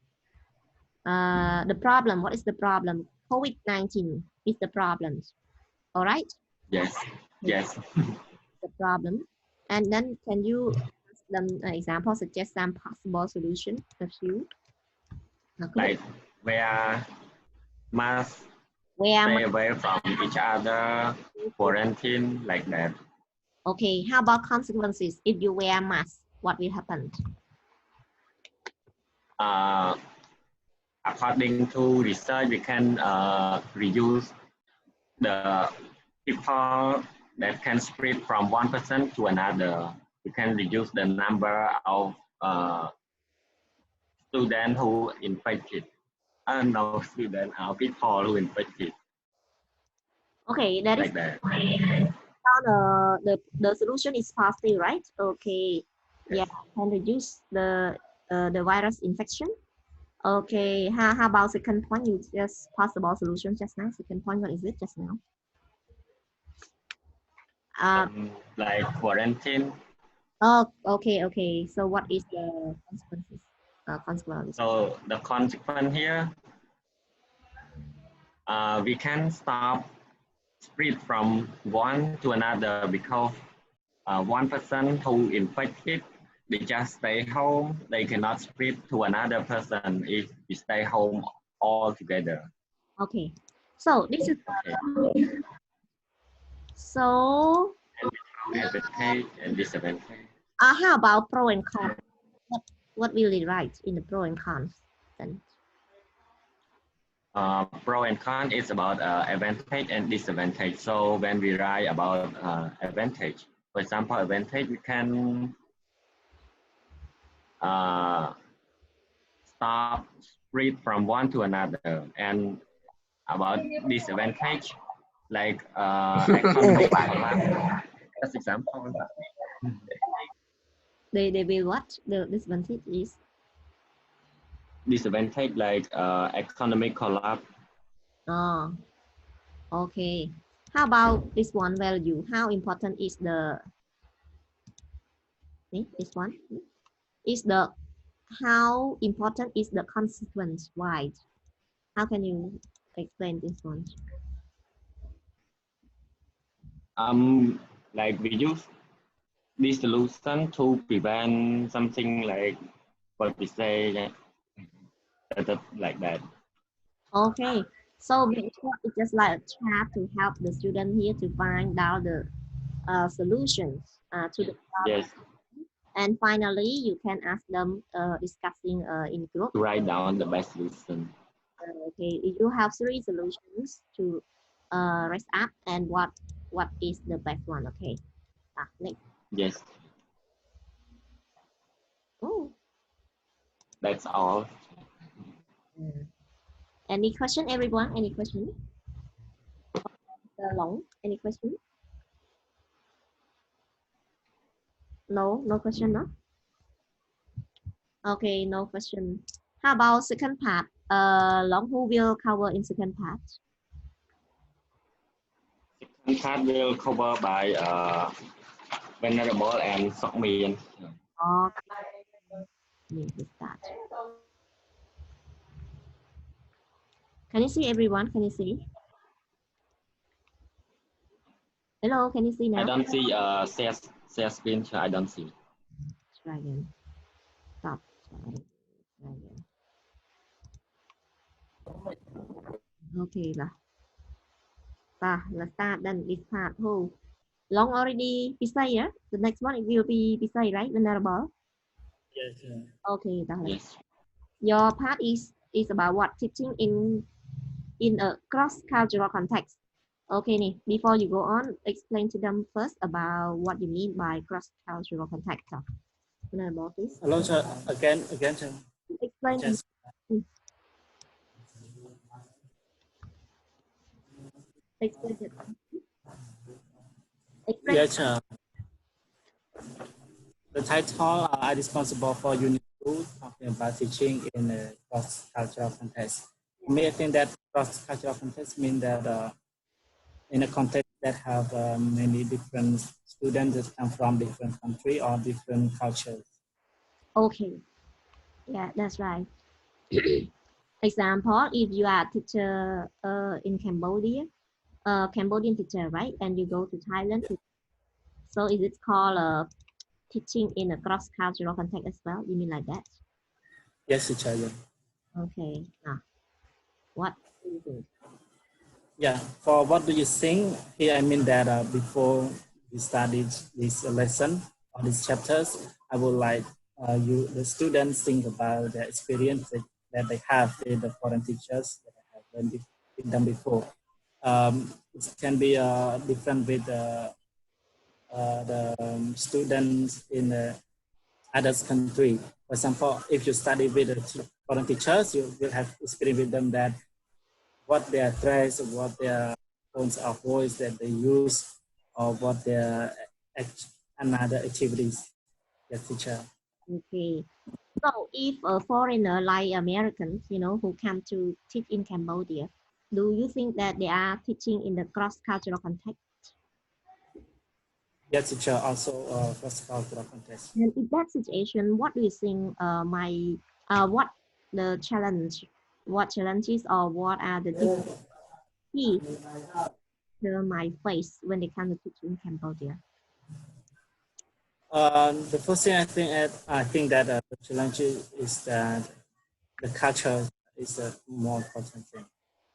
the problem, what is the problem? COVID-19 is the problem, all right? Yes. Yes. The problem. And then can you ask them example, suggest some possible solution, a few? Like where must Where stay away from each other, quarantine, like that. Okay, how about consequences? If you wear mask, what will happen? According to research, we can reduce the people that can spread from one person to another. We can reduce the number of students who infected. No student, people who infected. Okay, that like is that. The solution is positive, right? Okay, Yes. yeah, can reduce the virus infection. Okay, how about second point? You just possible solution just now. Second point, what is it just now? Like quarantine. Oh, okay. So what is the consequences? Consequences. So the consequence here, we can stop spread from one to another because one person who infected, they just stay home. They cannot spread to another person if we stay home all together. Okay, so this is okay. So advantage and disadvantage. How about pro and con? What will it write in the pro and cons then? Pro and con is about advantage and disadvantage. So when we write about advantage, for example, advantage, we can stop spread from one to another. And about disadvantage, like economic collapse, as example. They will what? The disadvantage is? Disadvantage like economic collapse. Oh, okay. How about this one value? How important is the See, this one is the how important is the consequence? Why? How can you explain this one? Like we use this solution to prevent something like what we say, yeah, like that. Okay, so it's just like a chat to help the student here to find out the solutions to the problem. Yes, And finally, you can ask them discussing in group. to write down the best solution. Okay, you have 3 solutions to raise up, and what is the best one? Okay, next. Yes, Oh, that's all. any question, everyone? Any question? Long, any question? No, no question, no? Okay, no question. How about second part? Long, who will cover in second part? Second part will cover by Venerable and Sokmian. Okay, need to start. Can you see everyone? Can you see? Hello, can you see now? I don't see share screen. I don't see. Try again. Stop. Try again. Okay lah. Let's start then this part. Who? Long already beside, yeah? The next one it will be beside, right? Venerable. Yes, sir. Okay, Yes. your part is about what? Teaching in a cross-cultural context. Okay, nih, before you go on, explain to them first about what you mean by cross-cultural context. Venerable, please. Hello, sir. Again, sir. Explain. Just Explain it. yes, sir. The title are responsible for Unit 2, talking about teaching in a cross-cultural context. I think that cross-cultural context means that in a context that have many different students that come from different country or different cultures. Okay. Yeah, that's right. Example, if you are a teacher in Cambodia, Cambodian teacher, right? And you go to Thailand. So is it called teaching in a cross-cultural context as well? You mean like that? Yes, teacher. Yeah. Okay. What do you think? Yeah. For what do you think? Here, I mean that before we studied this lesson or these chapters, I would like the students think about the experience that they have with the foreign teachers that I have learned with them before. It can be different with the students in other country. For example, if you study with the foreign teachers, you will have experience with them that what their dress, what their tones of voice that they use, or what their another activities the teacher. Okay. So if a foreigner like Americans, who come to teach in Cambodia, do you think that they are teaching in the cross-cultural context? Yes, teacher, also cross-cultural context. And in that situation, what do you think what the challenge, what challenges or what are the difficulties they might face when they come to teach in Cambodia? The first thing I think that the challenge is that the culture is a more important thing.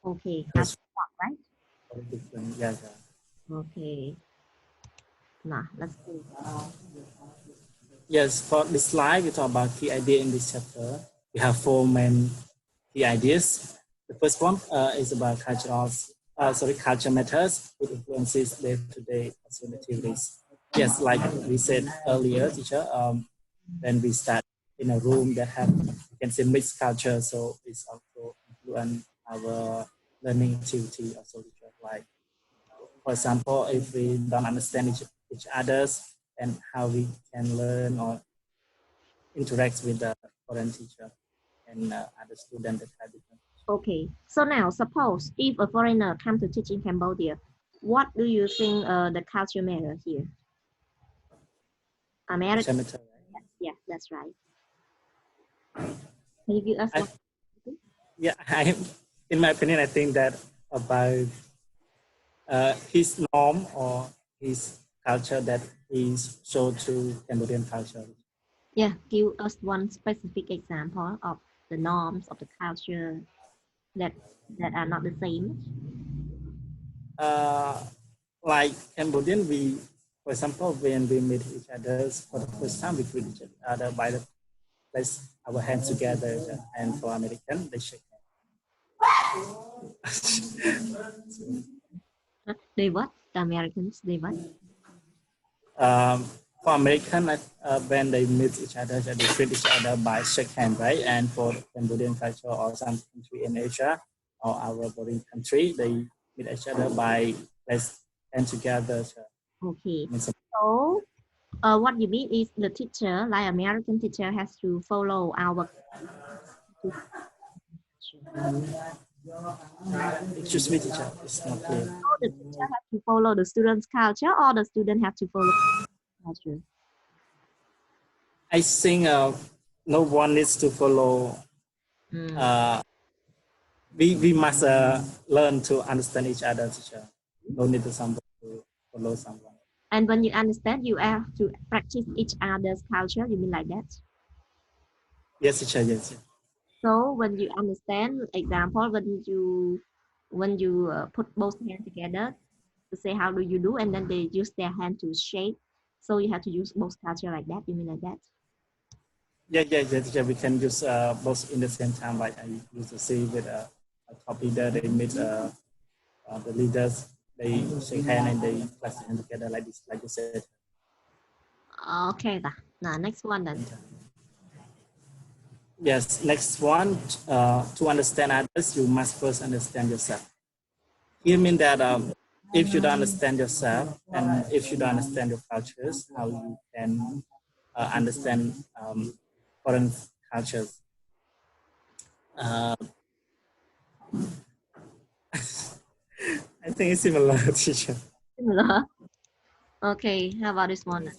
Okay, Yes. right? Very different, yes. Okay. Now let's see. Yes, for this slide, we talk about key idea in this chapter. We have 4 main key ideas. The first one is about culture matters, which influences day-to-day activities. Yes, like we said earlier, teacher, when we start in a room that have, you can say, mixed culture, so it's also influence our learning activity also, like, for example, if we don't understand each others and how we can learn or interact with the foreign teacher and other students that have different. Okay, so now suppose if a foreigner come to teach in Cambodia, what do you think the culture matter here? American. method, right? Yeah, that's right. Can you give us one? Yeah, in my opinion, I think that about his norm or his culture that is shown to Cambodian culture. Yeah, give us one specific example of the norms of the culture that are not the same. Like Cambodian, for example, when we meet each other for the first time, we greet each other by the place our hands together, and for American, they shake hands. They what? The Americans, they what? For American, when they meet each other, they greet each other by shake hand, right? And for Cambodian culture or some country in Asia or our foreign country, they meet each other by place hand together. Okay. Means So, what you mean is the teacher, like American teacher, has to follow our. excuse me, teacher, it's not clear. So the teacher has to follow the student's culture, or the student have to follow culture. I think no one needs to follow. We must learn to understand each other, teacher. No need to someone to follow someone. And when you understand, you have to practice each other's culture. You mean like that? Yes, teacher. Yes. So when you understand, example, when you put both hands together to say how do you do, and then they use their hand to shake. So you have to use both culture like that. You mean like that? Yeah, teacher. We can use both in the same time. Like I used to see with a top leader, they meet the leaders. They shake hand and they clap their hands together like this, like you said. Okay, now next one then. Yes, next one. To understand others, you must first understand yourself. It means that if you don't understand yourself and if you don't understand your cultures, how you can understand foreign cultures. I think it's similar, teacher. Similar. Okay, how about this one?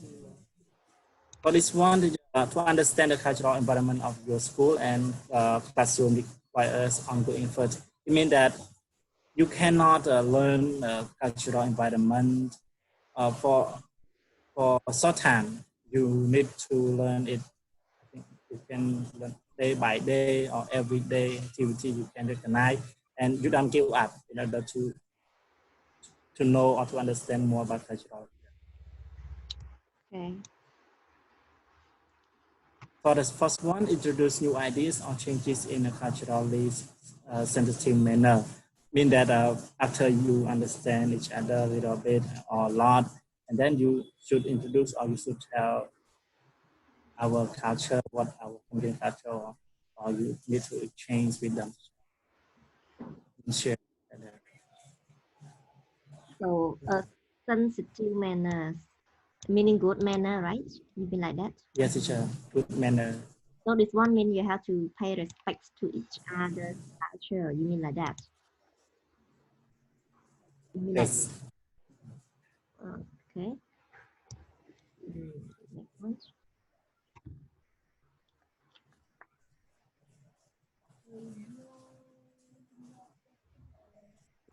For this one, to understand the cultural environment of your school and classroom requires ongoing effort. It means that you cannot learn cultural environment for a short time. You need to learn it. I think you can learn day by day or every day activity you can recognize, and you don't give up in order to know or to understand more about cultural. Okay. For the first one, introduce new ideas or changes in a culturally sensitive manner. Mean that after you understand each other a little bit or a lot, and then you should introduce or you should tell our culture, what our Indian culture, or you need to exchange with them. Share. So sensitive manners, meaning good manner, right? You mean like that? Yes, teacher. Good manner. So this one means you have to pay respect to each other's culture. You mean like that? You mean Yes. like, okay. Next one.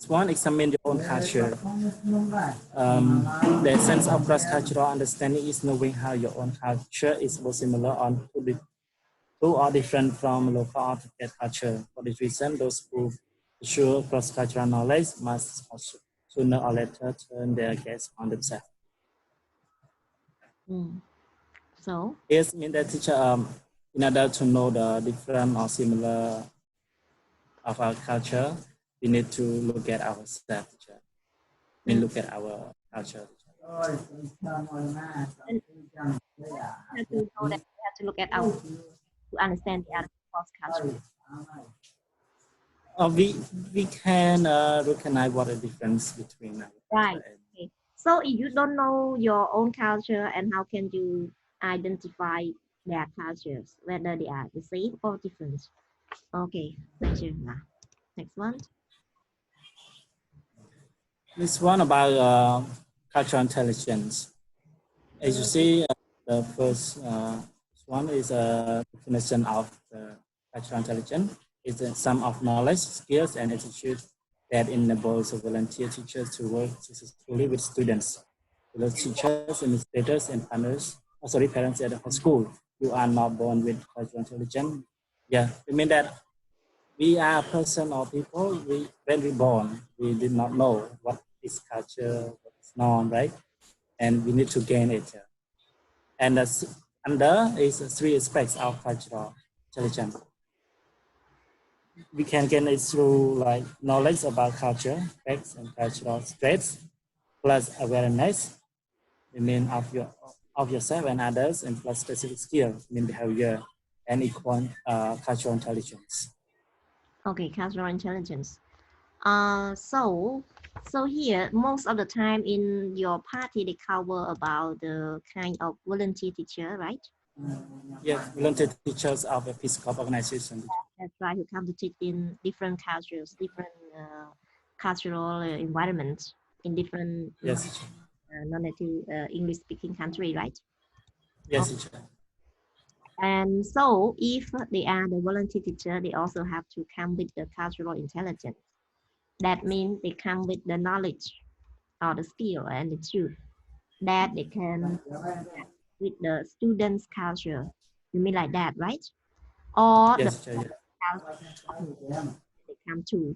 One, examine your own culture. The essence of cross-cultural understanding is knowing how your own culture is both similar or different from local or target culture. For this reason, those who pursue cross-cultural knowledge must also sooner or later turn their gaze on themselves. So? Yes, mean that teacher, in order to know the different or similar of our culture, we need to look at ourselves, teacher. We look at our culture. And have to know that we have to look at our to understand the other cross culture. We can recognize what the difference between our Right. culture and Okay. So if you don't know your own culture, and how can you identify their cultures, whether they are the same or different? Okay, thank you. Next one. this one about cultural intelligence. As you see, The first one is a definition of the cultural intelligence. It's a sum of knowledge, skills, and attitudes that enables volunteer teachers to work successfully with students. The teachers, administrators, and parents at the school. You are not born with cultural intelligence. Yeah, I mean that we are a person or people. When we born, we did not know what is culture, what is norm, right? And we need to gain it. And under is three aspects of cultural intelligence. We can gain it through like knowledge about culture, facts, and cultural traits, plus awareness, the mean of yourself and others, and plus specific skills, mean behavior, and equal cultural intelligence. Okay, cultural intelligence. So here, most of the time in your party, they cover about the kind of volunteer teacher, right? Yes, volunteer teachers of a Peace Corps organization. That's right, who come to teach in different cultures, different cultural environments in different Yes, non-native English-speaking country, right? yes, teacher. And so if they are the volunteer teacher, they also have to come with the cultural intelligence. That means they come with the knowledge or the skill and the truth that they can with the students' culture. You mean like that, right? Or Yes, the teacher, culture they come to,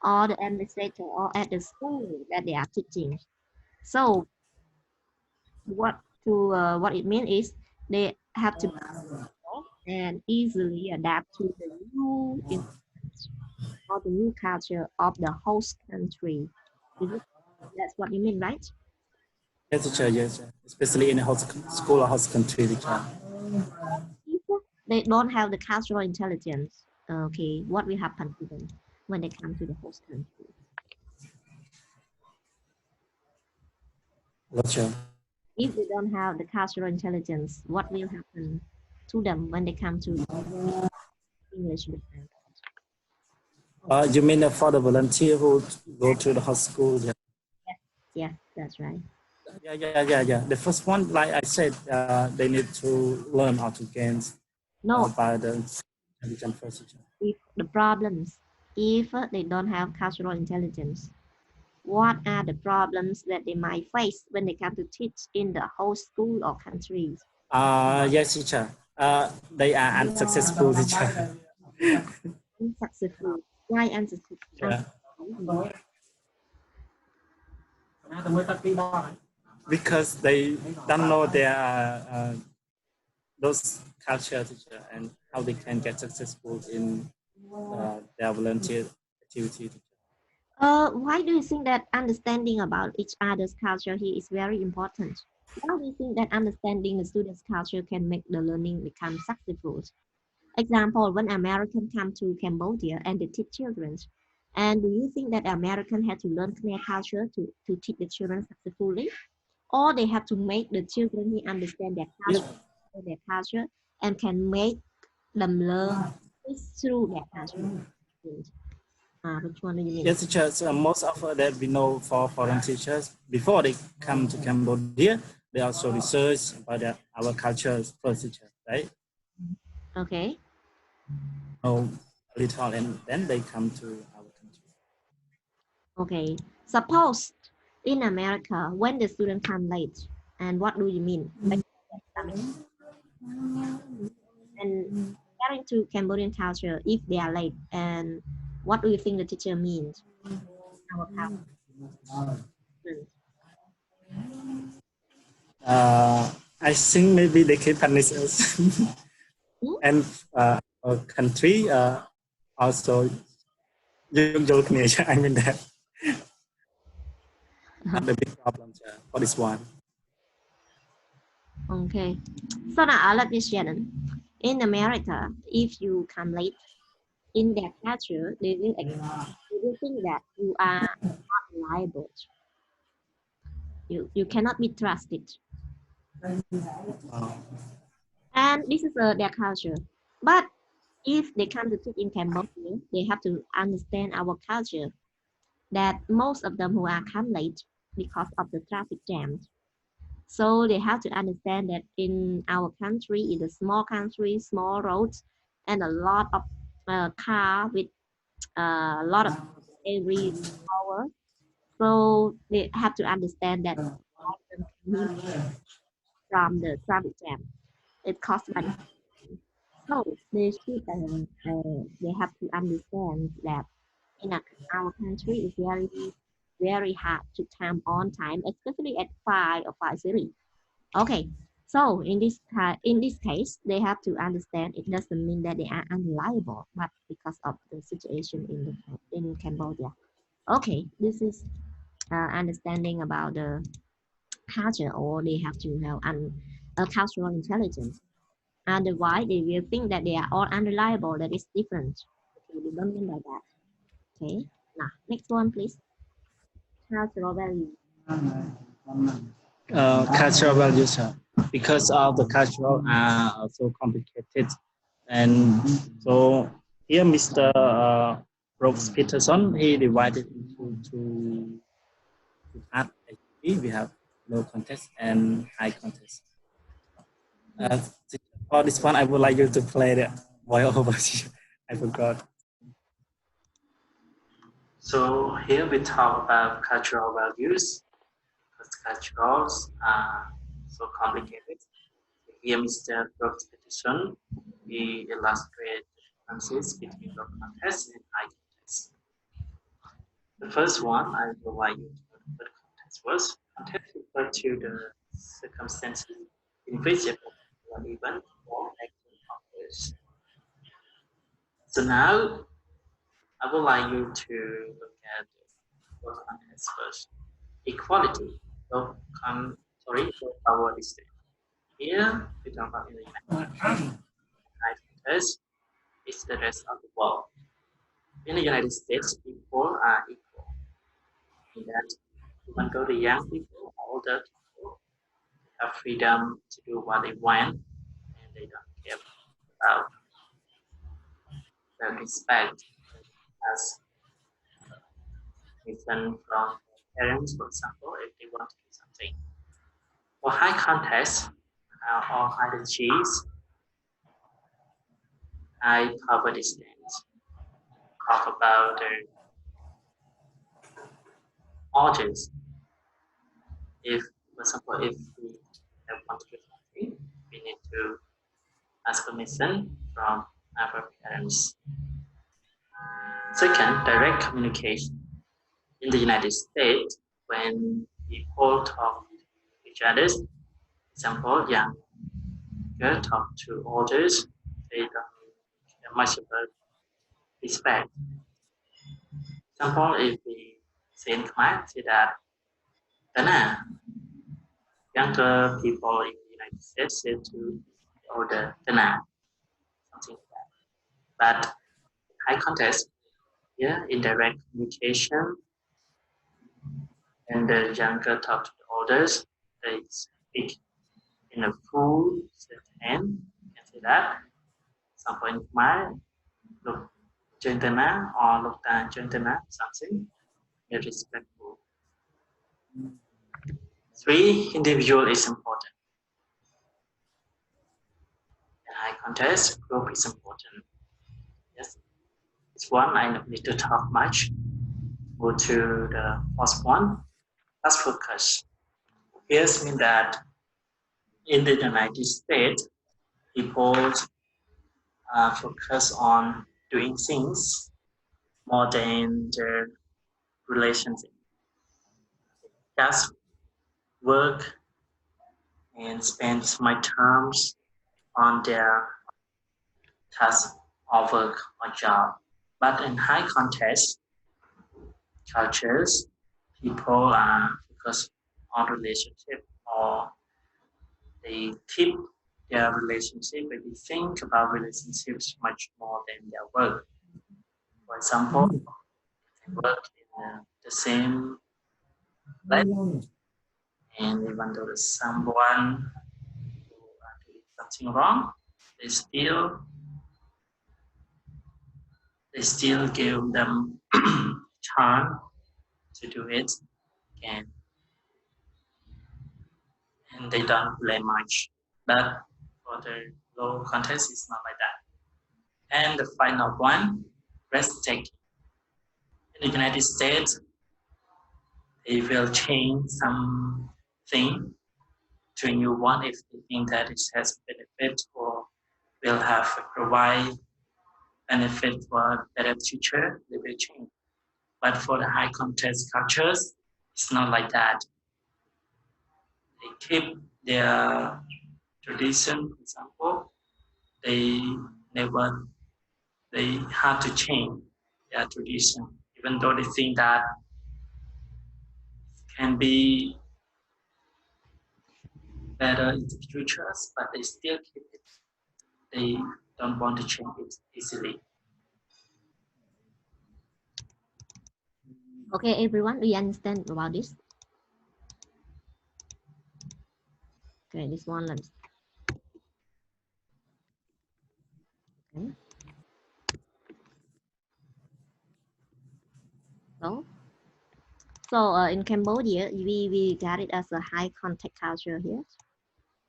or the administrator, or at the school that they are teaching. So what it means is they have to and easily adapt to the new or the new culture of the host country. That's what you mean, right? yes, teacher, yes, especially in a host school or host country, teacher. If they don't have the cultural intelligence, okay, what will happen to them when they come to the host country? Teacher. If they don't have the cultural intelligence, what will happen to them when they come to English department? You mean for the volunteer who go to the host school? Yeah. Yeah, that's right. Yeah. The first one, like I said, they need to learn how to gain No, by the intelligence first. Teacher. if the problems, if they don't have cultural intelligence, what are the problems that they might face when they come to teach in the host school or countries? Yes, teacher. They are unsuccessful, teacher. Unsuccessful. Why unsuccessful? Yeah. Because they don't know their those culture, teacher, and how they can get successful in their volunteer activity. Why do you think that understanding about each other's culture here is very important? Why do you think that understanding the student's culture can make the learning become successful? Example, when Americans come to Cambodia and they teach children, and do you think that Americans have to learn their culture to teach the children successfully? Or they have to make the children here understand their culture and can make them learn through their culture? Which one do you mean? Yes, teachers. Most of that we know for foreign teachers before they come to Cambodia, they also research about our cultures first, teacher, right? Okay. Know a little, and then they come to our country. Okay. Suppose in America, when the student come late, and what do you mean? And comparing to Cambodian culture, if they are late, and what do you think the teacher means? Our culture. I think maybe they can punish us, and our country also. I mean that. The big problem for this one. Okay. So now let me share them. In America, if you come late, in their culture, they will think that you are not reliable. You cannot be trusted. And this is their culture. But if they come to teach in Cambodia, they have to understand our culture. That most of them who are come late because of the traffic jam. So they have to understand that in our country, in a small country, small roads, and a lot of car with a lot of every hour. So they have to understand that from the traffic jam. It caused by the so they have to understand that in our country is very hard to come on time, especially at 5 or 5:30. Okay, so in this case, they have to understand it doesn't mean that they are unreliable, but because of the situation in Cambodia. Okay, this is understanding about the culture, or they have to have a cultural intelligence. Otherwise, they will think that they are all unreliable. That is different. Okay, we don't mean by that. Okay, now next one, please. Cultural value. Cultural values, because of the cultural are so complicated, and so here Mr. Brooks Peterson, he divided into two parts. Actually, we have low context and high context. For this one, I would like you to play the voice over. I forgot. So here we talk about cultural values, because cultures are so complicated. Here, Mr. Brooks Peterson, he illustrates the differences between low context and high context. The first one, I would like you to know what context was. Context refers to the circumstances in which a particular event or action occurs. So now, I would like you to look at the context first. Equality. Low power distance. Here, we talk about in the United States. High context is the rest of the world. In the United States, people are equal. In that, even though the young people or older people have freedom to do what they want, and they don't care about the respect as given from parents, for example, if they want to do something. For high context or high achievements, high power distance, talk about the audience. If, for example, if we want to do something, we need to ask permission from our parents. Second, direct communication. In the United States, when people talk to each other, for example, young girl talk to others, they don't care much about respect. For example, if we say in Khmer, say that Tana, younger people in the United States say to the older Tana, something like that. But high context, yeah, indirect communication, and the younger talk to the elders, they speak in a full sentence. You can say that. Example in Khmer, look gentleman or look gentleman, something very respectful. 3, individual is important. In high context, group is important. Yes, this one I don't need to talk much. Go to the first one. Let's focus. Here's mean that in the United States, people focus on doing things more than their relationship. Just work and spend my terms on their task or work or job. But in high context cultures, people focus on relationship, or they keep their relationship, but they think about relationships much more than their work. For example, they work in the same place, and even though someone who doing something wrong, they still give them chance to do it again. And and they don't play much. But for the low context, it's not like that. And the final one, risk-taking. In the United States, they will change something to a new one if they think that it has benefit or will have provide benefit for better future, they will change. But for the high context cultures, it's not like that. They keep their tradition, for example, they have to change their tradition, even though they think that it can be better in the futures, but they still keep it. They don't want to change it easily. Okay, everyone, do you understand about this? Okay, this one. Let's. Okay. So in Cambodia, we got it as a high contact culture here.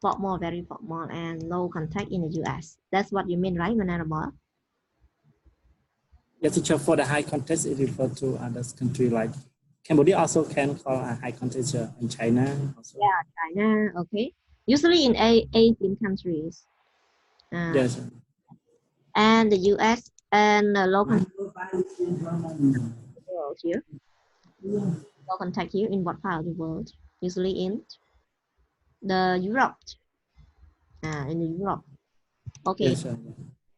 Formal, very formal, and low contact in the US. That's what you mean, right, Mananamor? Yes, teacher, for the high context, it refers to other countries like Cambodia also can call a high context in China. Also. Yeah, China, okay. Usually in Asian countries. Yes. And the US and the low contact here. Low contact here in what part of the world? Usually in the Europe. In the Europe. Okay. Yes,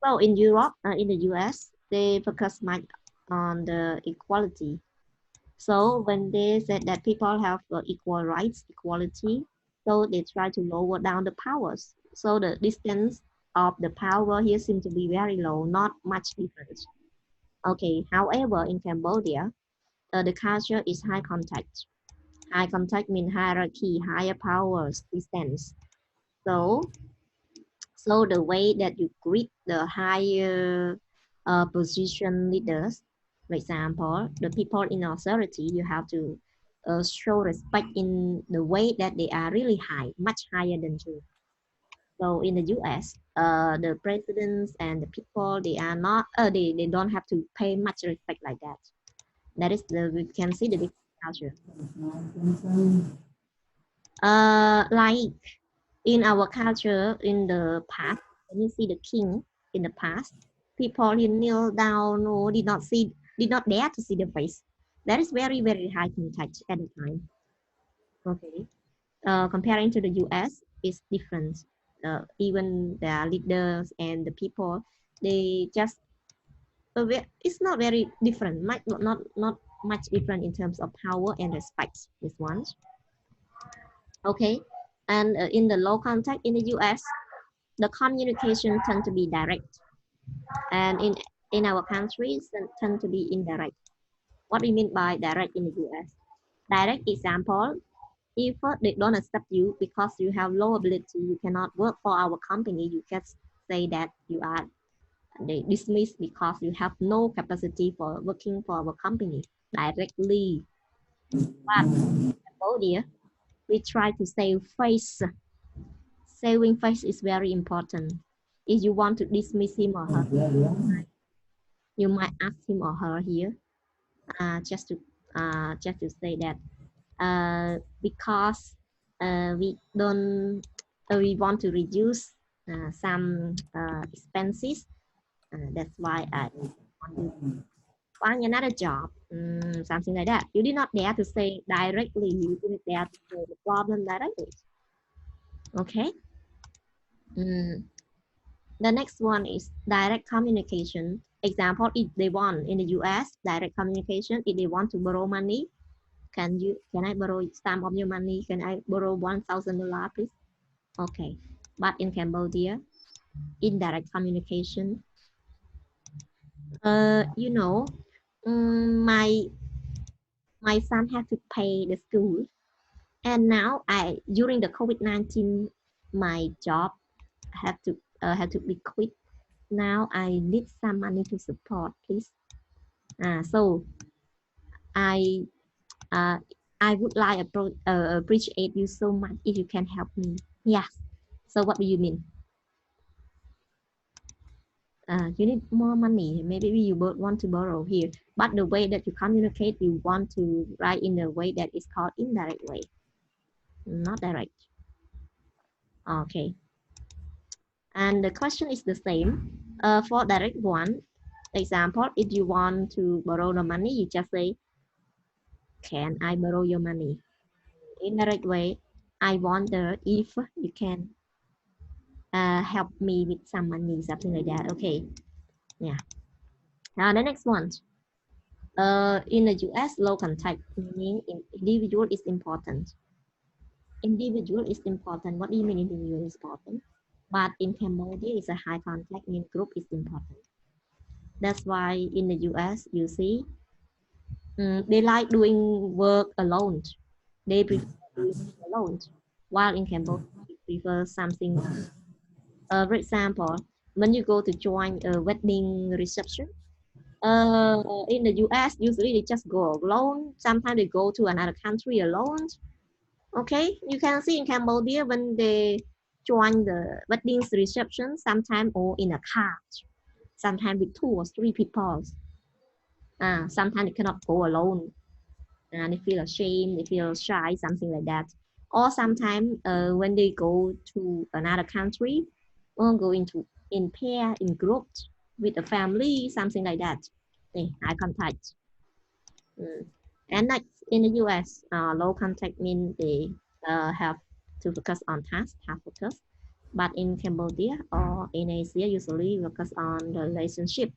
so in Europe, in the US, they focus much on the equality. So when they said that people have equal rights, equality, so they try to lower down the powers. So the distance of the power here seems to be very low, not much difference. Okay, however, in Cambodia, the culture is high contact. High contact means hierarchy, higher powers, distance. So the way that you greet the higher position leaders, for example, the people in authority, you have to show respect in the way that they are really high, much higher than you. So in the US, the presidents and the people, they are not, they don't have to pay much respect like that. That is we can see the different culture. Like in our culture in the past, when you see the king in the past, people kneel down or did not dare to see the face. That is very, very high contact at the time. Okay. Comparing to the US, it's different. Even the leaders and the people, they just it's not very different, not much different in terms of power and respect. This one. Okay. And in the low contact in the US, the communication tend to be direct, and in our countries tend to be indirect. What do you mean by direct in the US? Direct example, if they don't accept you because you have low ability, you cannot work for our company, you can say that you are dismissed because you have no capacity for working for our company directly. But in Cambodia, we try to save face. Saving face is very important. If you want to dismiss him or her, you might ask him or her here, just to say that because we don't we want to reduce some expenses. That's why I want to find another job, something like that. You did not dare to say directly. You didn't dare to say the problem directly. Okay. The next one is direct communication. Example, if they want in the US, direct communication, if they want to borrow money, can I borrow some of your money? Can I borrow $1,000, please? Okay. But in Cambodia, indirect communication, you know, my son had to pay the school, and now during the COVID-19, my job had to be quit. Now I need some money to support, please. So I I would like appreciate you so much if you can help me. Yes. So what do you mean? You need more money. Maybe you both want to borrow here. But the way that you communicate, you want to write in a way that is called indirect way, not direct. Okay. And the question is the same. For direct one, example, if you want to borrow the money, you just say, can I borrow your money? Indirect way, I wonder if you can help me with some money, something like that. Okay. Yeah. Now the next one. In the US, low contact meaning individual is important. Individual is important. What do you mean individual is important? But in Cambodia, it's a high contact mean group is important. That's why in the US, you see, they like doing work alone. They prefer doing alone. While in Cambodia, they prefer something. For example, when you go to join a wedding reception, in the US, usually they just go alone. Sometimes they go to another country alone. Okay, you can see in Cambodia when they join the wedding reception, sometimes or in a car, sometimes with 2 or 3 people. Sometimes they cannot go alone. And they feel ashamed, they feel shy, something like that. Or sometimes when they go to another country, or go into in pair, in groups with a family, something like that. Eye contact. And next in the US, low contact means they have to focus on task focus. But in Cambodia or in Asia, usually focus on the relationship.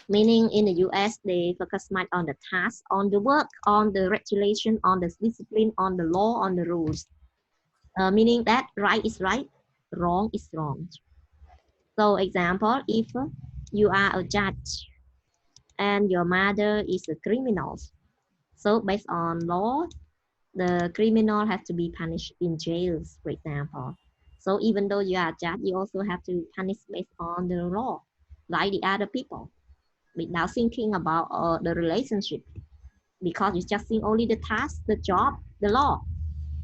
Meaning in the US, they focus much on the task, on the work, on the regulation, on the discipline, on the law, on the rules. Meaning that right is right, wrong is wrong. So example, if you are a judge and your mother is a criminal, so based on law, the criminal has to be punished in jails, for example. So even though you are a judge, you also have to punish based on the law, like the other people, without thinking about the relationship, because you just think only the task, the job, the law.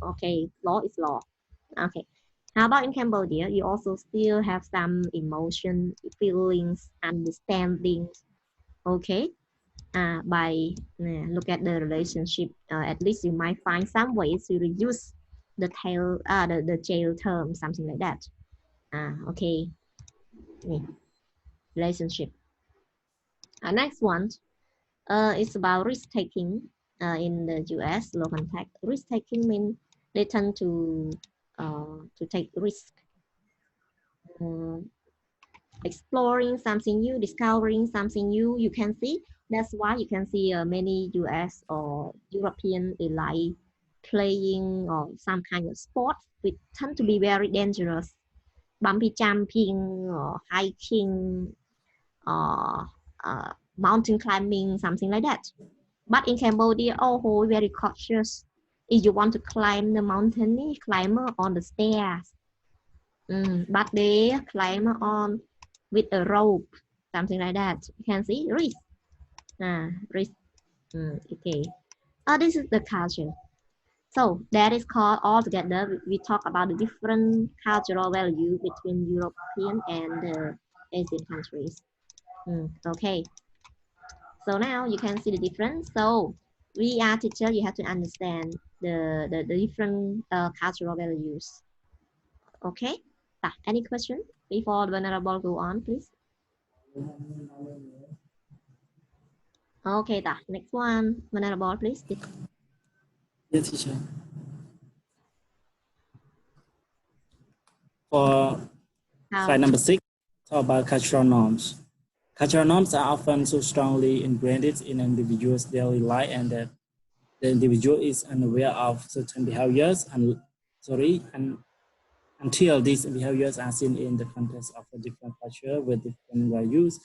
Okay, law is law. Okay. How about in Cambodia? You also still have some emotion, feelings, understanding. Okay. By look at the relationship, at least you might find some ways to reduce the the jail term, something like that. Okay. Relationship. Next one is about risk taking. In the US, low contact risk taking means they tend to take risk, exploring something new, discovering something new. You can see that's why you can see many US or European they like playing or some kind of sports which tend to be very dangerous, bumpy jumping or hiking or mountain climbing, something like that. But in Cambodia, oh, very cautious. If you want to climb the mountain, climb on the stairs. But they climb on with a rope, something like that. You can see risk. Risk. Okay. This is the culture. So that is called altogether. We talk about the different cultural value between European and the Asian countries. Okay. So now you can see the difference. So we are teacher, you have to understand the different cultural values. Okay. Any question before the Venerable go on, please? Okay, next one, Venerable, please. Yes, teacher. For slide number 6, talk about cultural norms. Cultural norms are often so strongly ingrained in an individual's daily life and that the individual is unaware of certain behaviors and until these behaviors are seen in the context of a different culture with different values,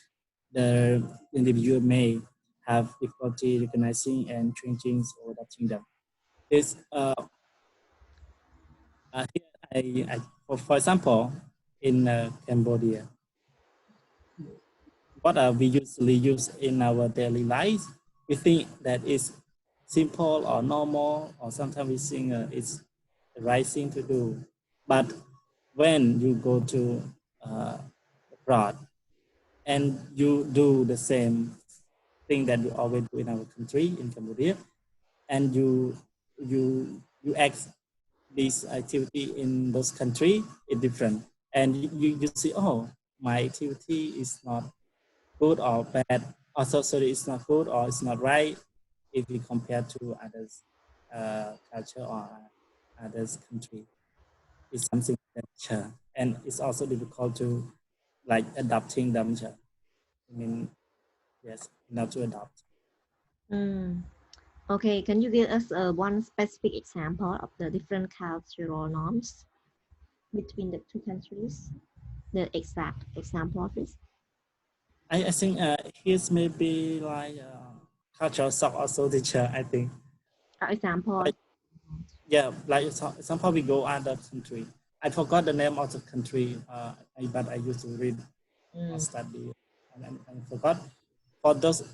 the individual may have difficulty recognizing and changing or adapting them. It's, here for example, in Cambodia, what we usually use in our daily lives, we think that is simple or normal, or sometimes we think it's the right thing to do. But when you go to abroad and you do the same thing that we always do in our country, in Cambodia, and you act this activity in those country is different, and you see, oh, my activity is not good or bad, also sorry, it's not good or it's not right if we compare to others culture or others country. It's something that, and it's also difficult to like adapting them. I mean, yes, not to adopt. Mm. Okay, can you give us one specific example of the different cultural norms between the two countries? The exact example of this? I think here's maybe like cultural shock also, teacher. I think, Example. like, yeah, like somehow we go other country. I forgot the name of the country, but I used to read or study, and I forgot. For those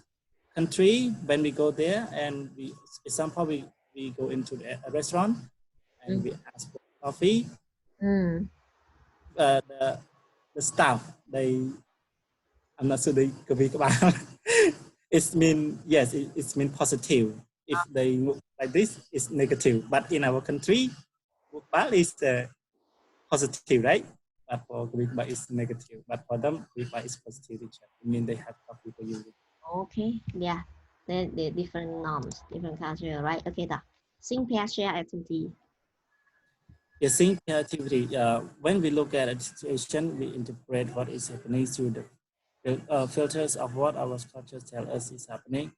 country, when we go there and we somehow we go into a restaurant and we ask for coffee, Mm. The staff, I'm not sure they could be about. It's mean, yes, it's mean positive. If they look like this, it's negative. But in our country, Bali is positive, right? But for Greek bar is negative. But for them, Greek bar is positive. I mean, they have coffee for you. Okay, yeah. The different norms, different culture, right? Okay, the sing pair share activity. The same activity. When we look at a situation, we interpret what is happening through the filters of what our structures tell us is happening.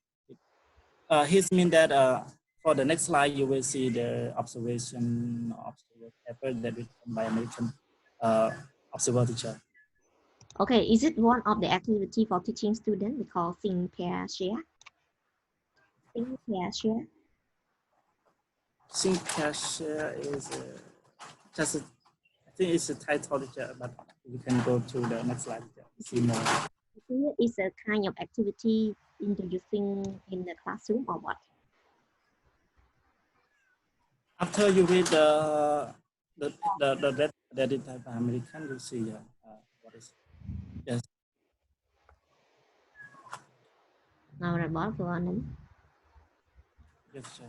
This means that for the next slide, you will see the observation of the paper that written by American observer teacher. Okay, is it one of the activity for teaching students? We call sing pair share. Sing pair share. Think share is just I think it's a title, but we can go to the next slide to see more. Here is a kind of activity introducing in the classroom or what? After you read the type American, you see what is yes. Nào rồi bỏ vừa anh. Yes,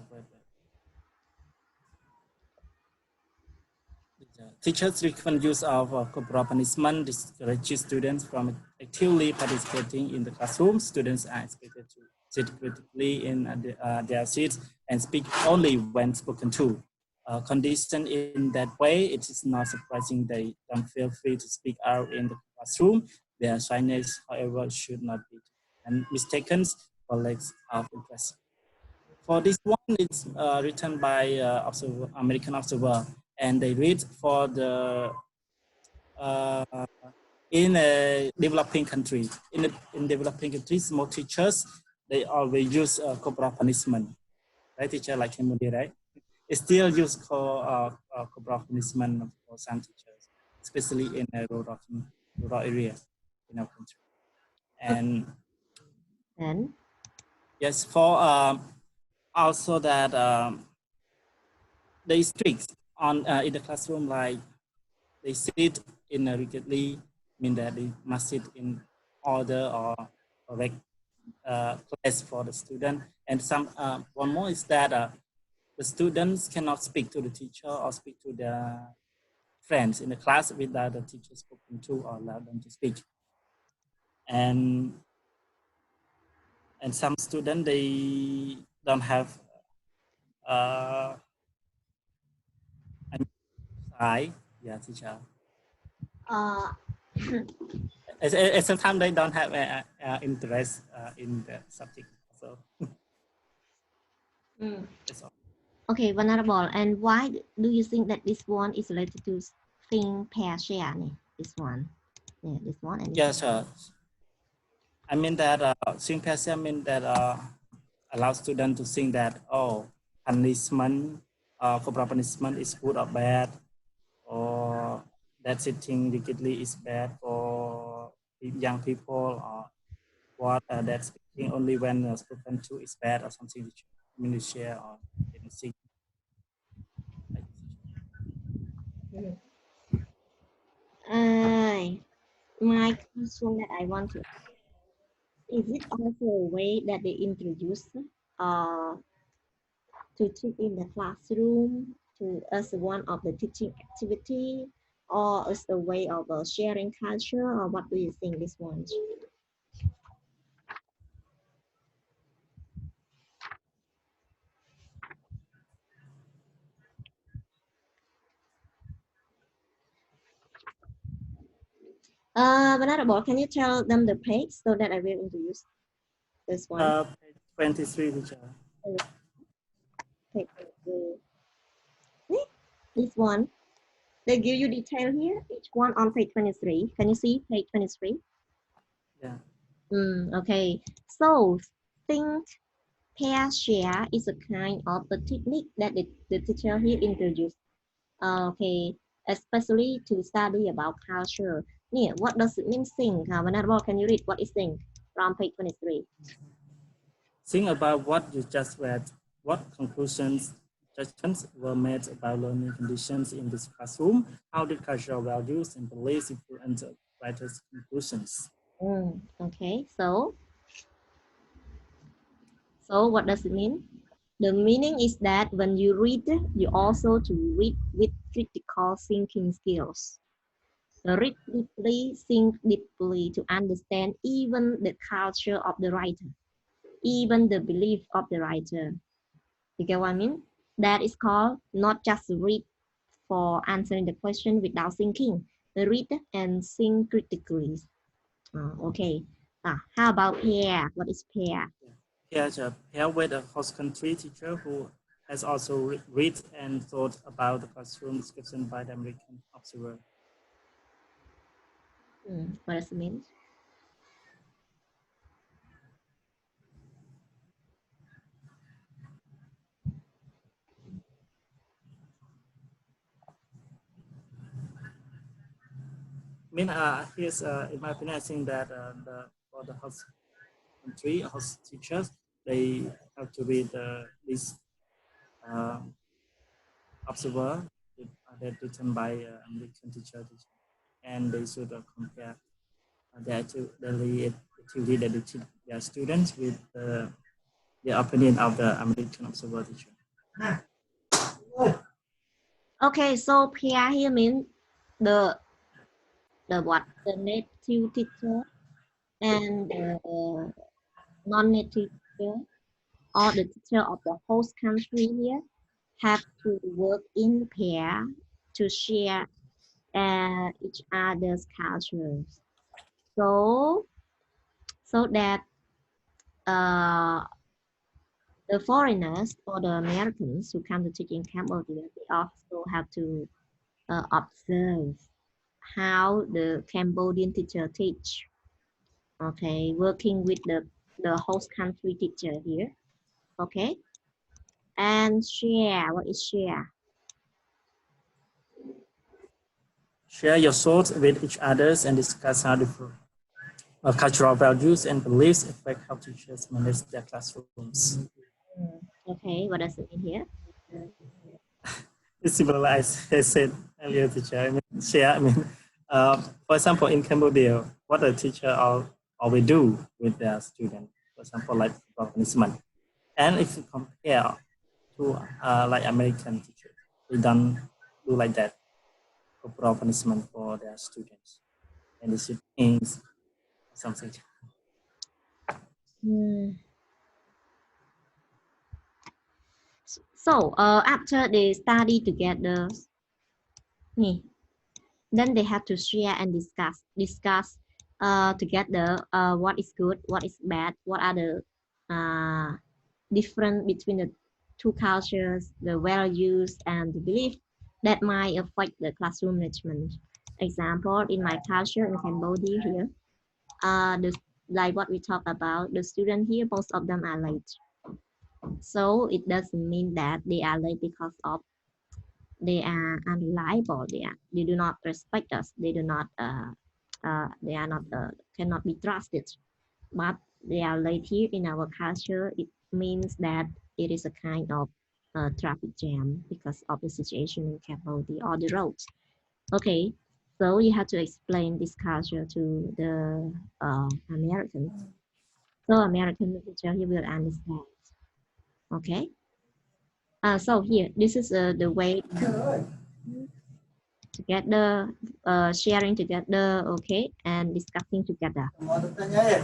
teachers frequent use of corporal punishment discourages students from actively participating in the classroom. Students are expected to sit critically in their seats and speak only when spoken to. Conditioned in that way, it is not surprising they don't feel free to speak out in the classroom. Their shyness, however, should not be mistaken for lack of interest. For this one, it's written by American observer, and they read for the in a developing country. In developing countries, more teachers they always use corporal punishment, right? Teacher like Cambodia, right? They still use corporal punishment for some teachers, especially in a rural area in our country. And yes, for also that they strict on in the classroom, like they sit in a rigidly, mean that they must sit in order or correct place for the student. And some one more is that the students cannot speak to the teacher or speak to their friends in the class without the teacher spoken to or allow them to speak. And some students they don't have yeah, teacher. And sometimes they don't have interest in the subject. So that's all. Okay, vulnerable. And why do you think that this one is related to think pair share? This one. Yeah, this one. And yes, I mean that think pair share mean that allow students to think that, oh, punishment, corporal punishment is good or bad, or that sitting rigidly is bad for young people, or what that speaking only when spoken to is bad or something. share or anything. My question that I want to, is it also a way that they introduce uh, to teach in the classroom to as one of the teaching activity, or as a way of sharing culture, or what do you think this one? Venerable, can you tell them the page so that I will introduce this one? Page 23, teacher. Page, this one. They give you detail here, each one on page 23. Can you see page 23? Yeah. Okay. So think, pair, share is a kind of a technique that the teacher here introduced. Okay, especially to study about culture. Yeah, what does it mean think? Venerable, can you read what is think from page 23? Think about what you just read. What conclusions, judgments were made about learning conditions in this classroom? How did cultural values and beliefs influence the writer's conclusions? Okay, so what does it mean? The meaning is that when you read, you also to read with critical thinking skills. Read deeply, think deeply to understand even the culture of the writer, even the belief of the writer. You get what I mean? That is called not just read for answering the question without thinking. Read and think critically. Okay. How about pair? What is pair? Pair with a host country teacher who has also read and thought about the classroom description by the American observer. What does it mean? Here's in my opinion, I think that for the host country, host teachers, they have to read this observer that written by American teacher, and they should compare their daily activity that they teach their students with the opinion of the American observer teacher. Okay, so pair here means the what? The native teacher and the non-native teacher, or the teacher of the host country here, have to work in pair to share each other's cultures. So that the foreigners or the Americans who come to teach in Cambodia, they also have to observe how the Cambodian teacher teach. Okay, working with the host country teacher here. Okay, and share. What is share? Share your thoughts with each others and discuss how different cultural values and beliefs affect how teachers manage their classrooms. Okay, what does it mean here? It's similar as I said earlier, teacher. Share. For example, in Cambodia, what a teacher always do with their student, for example, like punishment. And if you compare to like American teachers, they don't do like that, corporal punishment for their students, and they should change something. So after they study together, then they have to share and discuss together what is good, what is bad, what are the different between the two cultures, the values and the belief that might affect the classroom management. Example, in my culture in Cambodia here, like what we talked about, the students here, most of them are late. So it doesn't mean that they are late because of they are unreliable. They do not respect us. They do not. They are not cannot be trusted. But they are late here in our culture. It means that it is a kind of traffic jam because of the situation in Cambodia or the roads. Okay, so you have to explain this culture to the Americans. So American teacher he will understand. Okay. So here, this is the way together, sharing together, okay, and discussing together. Okay,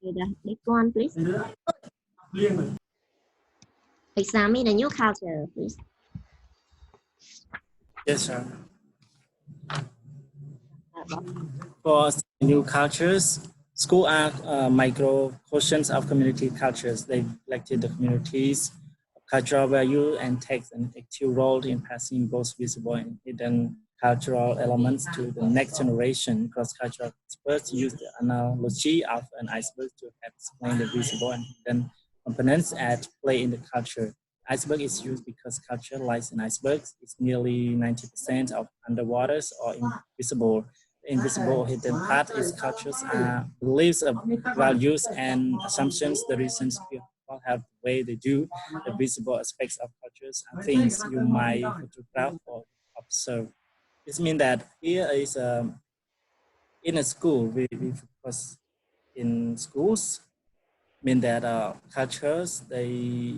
the next one, please. Examine the new culture, please. Yes, sir. For new cultures, school are micro-costions of community cultures. They reflected the community's cultural value and take an active role in passing both visible and hidden cultural elements to the next generation. Cross-cultural experts use the analogy of an iceberg to explain the visible and hidden components at play in the culture. Iceberg is used because culture lies in icebergs. It's nearly 90% of underwaters or invisible. The invisible or hidden part is cultures, beliefs, values, and assumptions. The reasons people have the way they do. The visible aspects of cultures are things you might photograph or observe. This means that here is in a school, we focus in schools, mean that cultures, they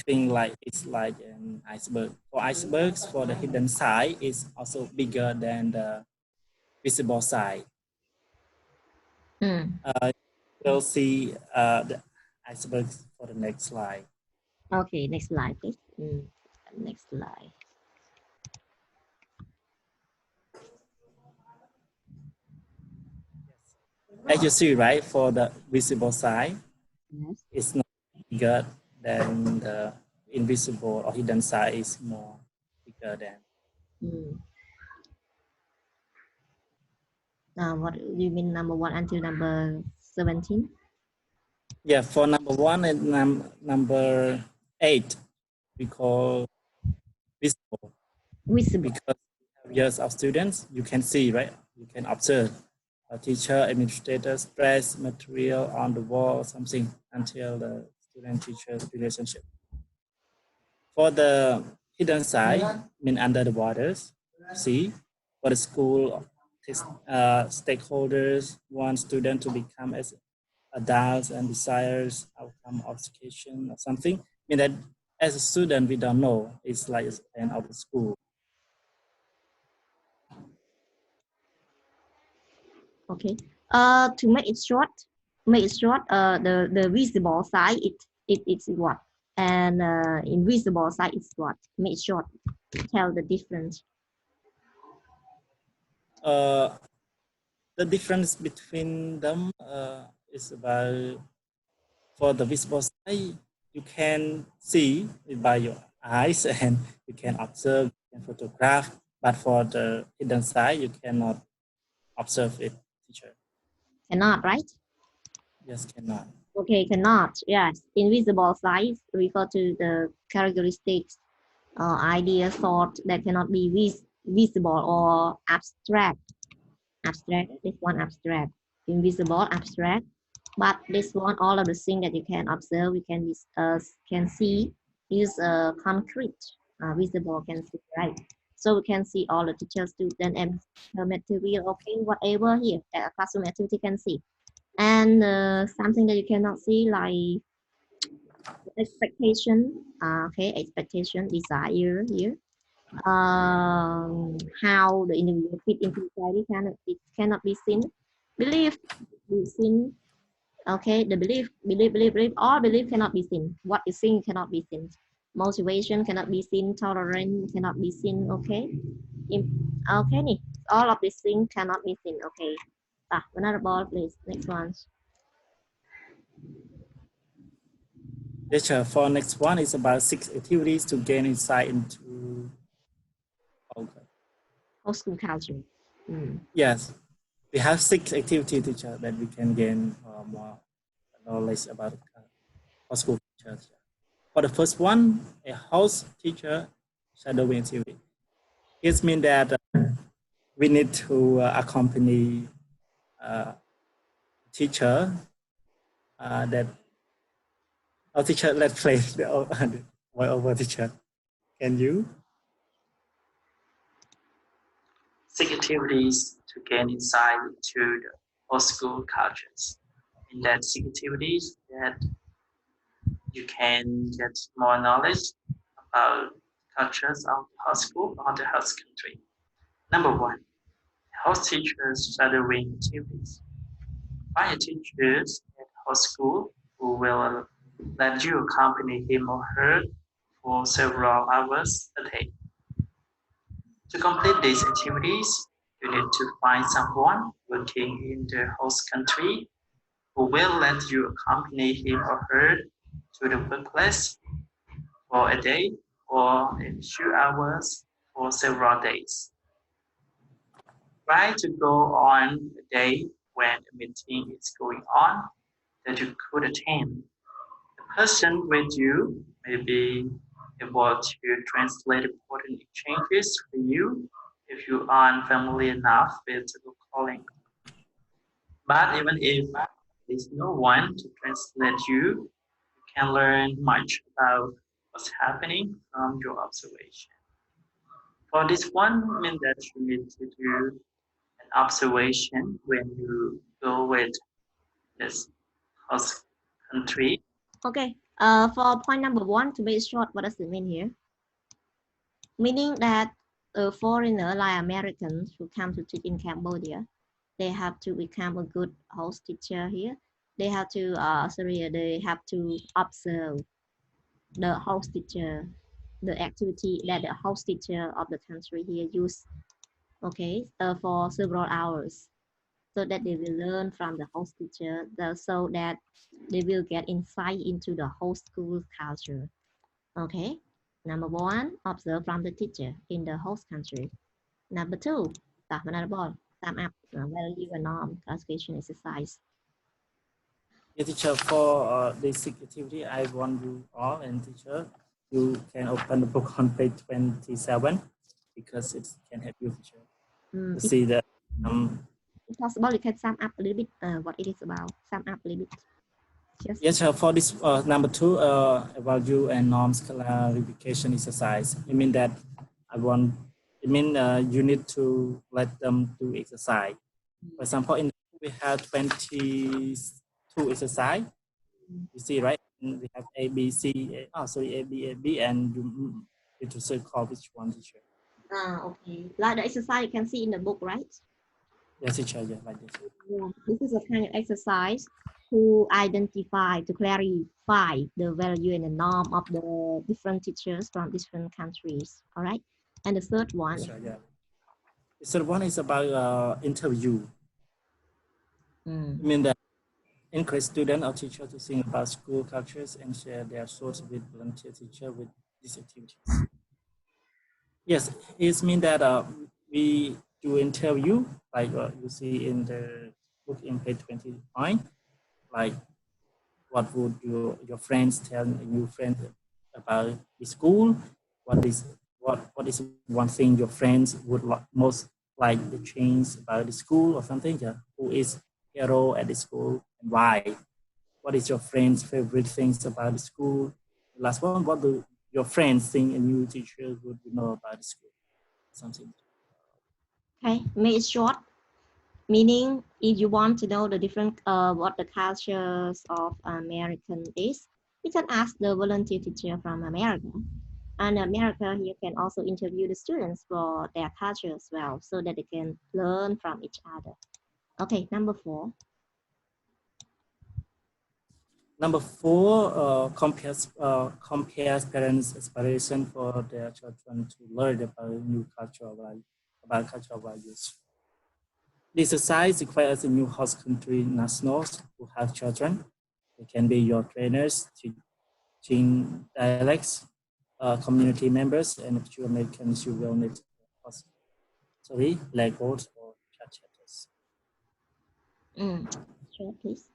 think like it's like an iceberg. For icebergs, for the hidden side is also bigger than the visible side. We'll see the icebergs for the next slide. Okay, next slide, please. Next slide. As you see, right, for the visible side, Yes. it's not bigger than the invisible or hidden side is more bigger than. What do you mean number 1 until number 17? Yeah, for number 1 and number 8, we call visible. Visible. Because years of students, you can see, right? You can observe a teacher, administrator, stress material on the wall, something until the student-teacher relationship. For the hidden side, mean under the waters, see, for the school, stakeholders want students to become as adults and desires outcome of education or something. I mean that as a student, we don't know. It's like the end of the school. Okay. To make it short, the visible side it's what, and invisible side is what. Make it short. Tell the difference. The difference between them is about, for the visible side, you can see it by your eyes and you can observe, you can photograph, but for the hidden side, you cannot observe it, teacher. Cannot, right? Yes, cannot. Okay, cannot. Yes, invisible side refer to the characteristics, idea, thought that cannot be visible or abstract. Abstract. This one abstract. Invisible, abstract. But this one, all of the things that you can observe, you can see, is concrete, visible, can see, right? So we can see all the teacher, student, and the material. Okay, whatever here that a classroom activity can see. And something that you cannot see, like expectation, okay, expectation, desire here. How the individual fit into society cannot be seen. Belief be seen. Okay, the belief, all belief cannot be seen. What is seen cannot be seen. Motivation cannot be seen. Tolerance cannot be seen. Okay, okay, all of these things cannot be seen. Okay, another ball, please. Next one. Teacher, for next one is about 6 activities to gain insight into whole school culture. Yes, we have 6 activities, teacher, that we can gain more knowledge about our school culture. For the first one, a house teacher shadowing activity. It means that we need to accompany teacher that Our teacher, let's play the voice over teacher. Can you? Six activities to gain insight into the old school cultures. In that six activities that you can get more knowledge about cultures of the host school or the host country. Number one, host teachers shadowing activities. Find teachers at host school who will let you accompany him or her for several hours a day. To complete these activities, you need to find someone working in the host country who will let you accompany him or her to the workplace for a day or a few hours for several days. Try to go on a day when a meeting is going on that you could attend. The person with you may be able to translate important exchanges for you if you aren't familiar enough with the local language. But even if there's no one to translate you can learn much about what's happening from your observation. For this one, means that you need to do an observation when you go with this host country. Okay. For point number one, to be short, what does it mean here? Meaning that a foreigner like Americans who come to teach in Cambodia, they have to become a good host teacher here. They have to they have to observe the host teacher, the activity that the host teacher of the country here use, okay, for several hours, so that they will learn from the host teacher, so that they will get insight into the host school culture. Okay, number one, observe from the teacher in the host country. Number two, sum up value and norm classification exercise. Yeah, teacher, for this activity, I want you all and teacher, you can open the book on page 27 because it can help you, teacher, to see that. If possible, you can sum up a little bit what it is about. Sum up a little bit. Just yes, for this number two, value and norms clarification exercise. I mean that you need to let them do exercise. For example, we have 22 exercise. You see, right? We have A, B, C, A, B, and you need to circle which one, teacher. Okay. Like the exercise you can see in the book, right? Yes, teacher, yeah, like this. Yeah, this is a kind of exercise to identify, to clarify the value and the norm of the different teachers from different countries. All right. And the third one. Yes, right, yeah. The third one is about interview. I mean that encourage students or teachers to think about school cultures and share their thoughts with volunteer teacher with these activities. Yes, it means that we do interview, like you see in the book in page 29, like what would your friends tell your friends about the school? What is one thing your friends would most like to change about the school or something? Yeah. Who is hero at the school and why? What is your friend's favorite things about the school? The last one, what do your friends think a new teacher would know about the school? Something. Okay, make it short. Meaning, if you want to know the different what the cultures of American is, you can ask the volunteer teacher from America. And America, you can also interview the students for their culture as well, so that they can learn from each other. Okay, number four. Number four, compares parents' aspiration for their children to learn about new cultural values. This exercise requires a new host country nationals who have children. They can be your trainers, teaching dialects, community members, and if you're Americans, you will need Legos or chat-chatters. Sure, please.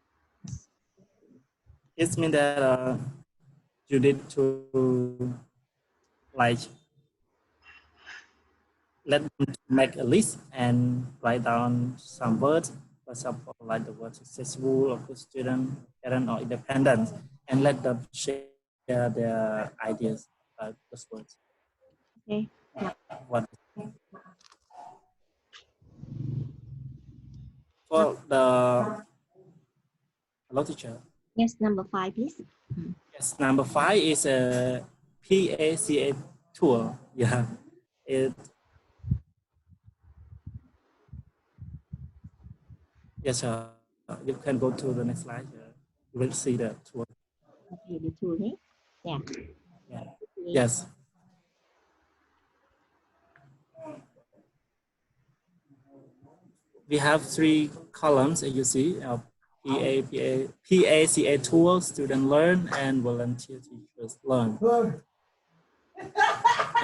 It means that you need to like let them make a list and write down some words, for example, like the word successful or good student, parent, or independent. and let them share their ideas about those words. Okay. What for the hello teacher? Yes, number 5, please. Yes, number 5 is a PACA tool. Yeah, it. Yes, sir. You can go to the next slide. You will see the tool. Okay, the tool here. Yeah. Yeah. Okay. Yes. We have 3 columns, as you see, PACA tool, student learn, and volunteer teachers learn.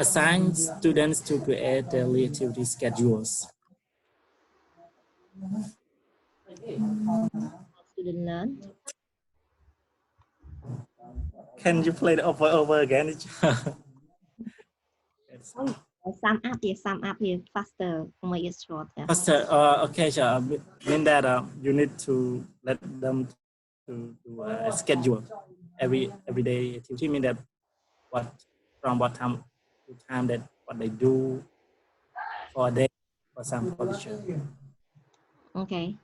Assign students to create daily activity schedules. Student learn. Can you play it over again? Sum up here faster. Make it shorter. Faster. Okay, sure. Mean that you need to let them to do a schedule every day activity. Mean that from what time to time that what they do for a day, for example. Okay.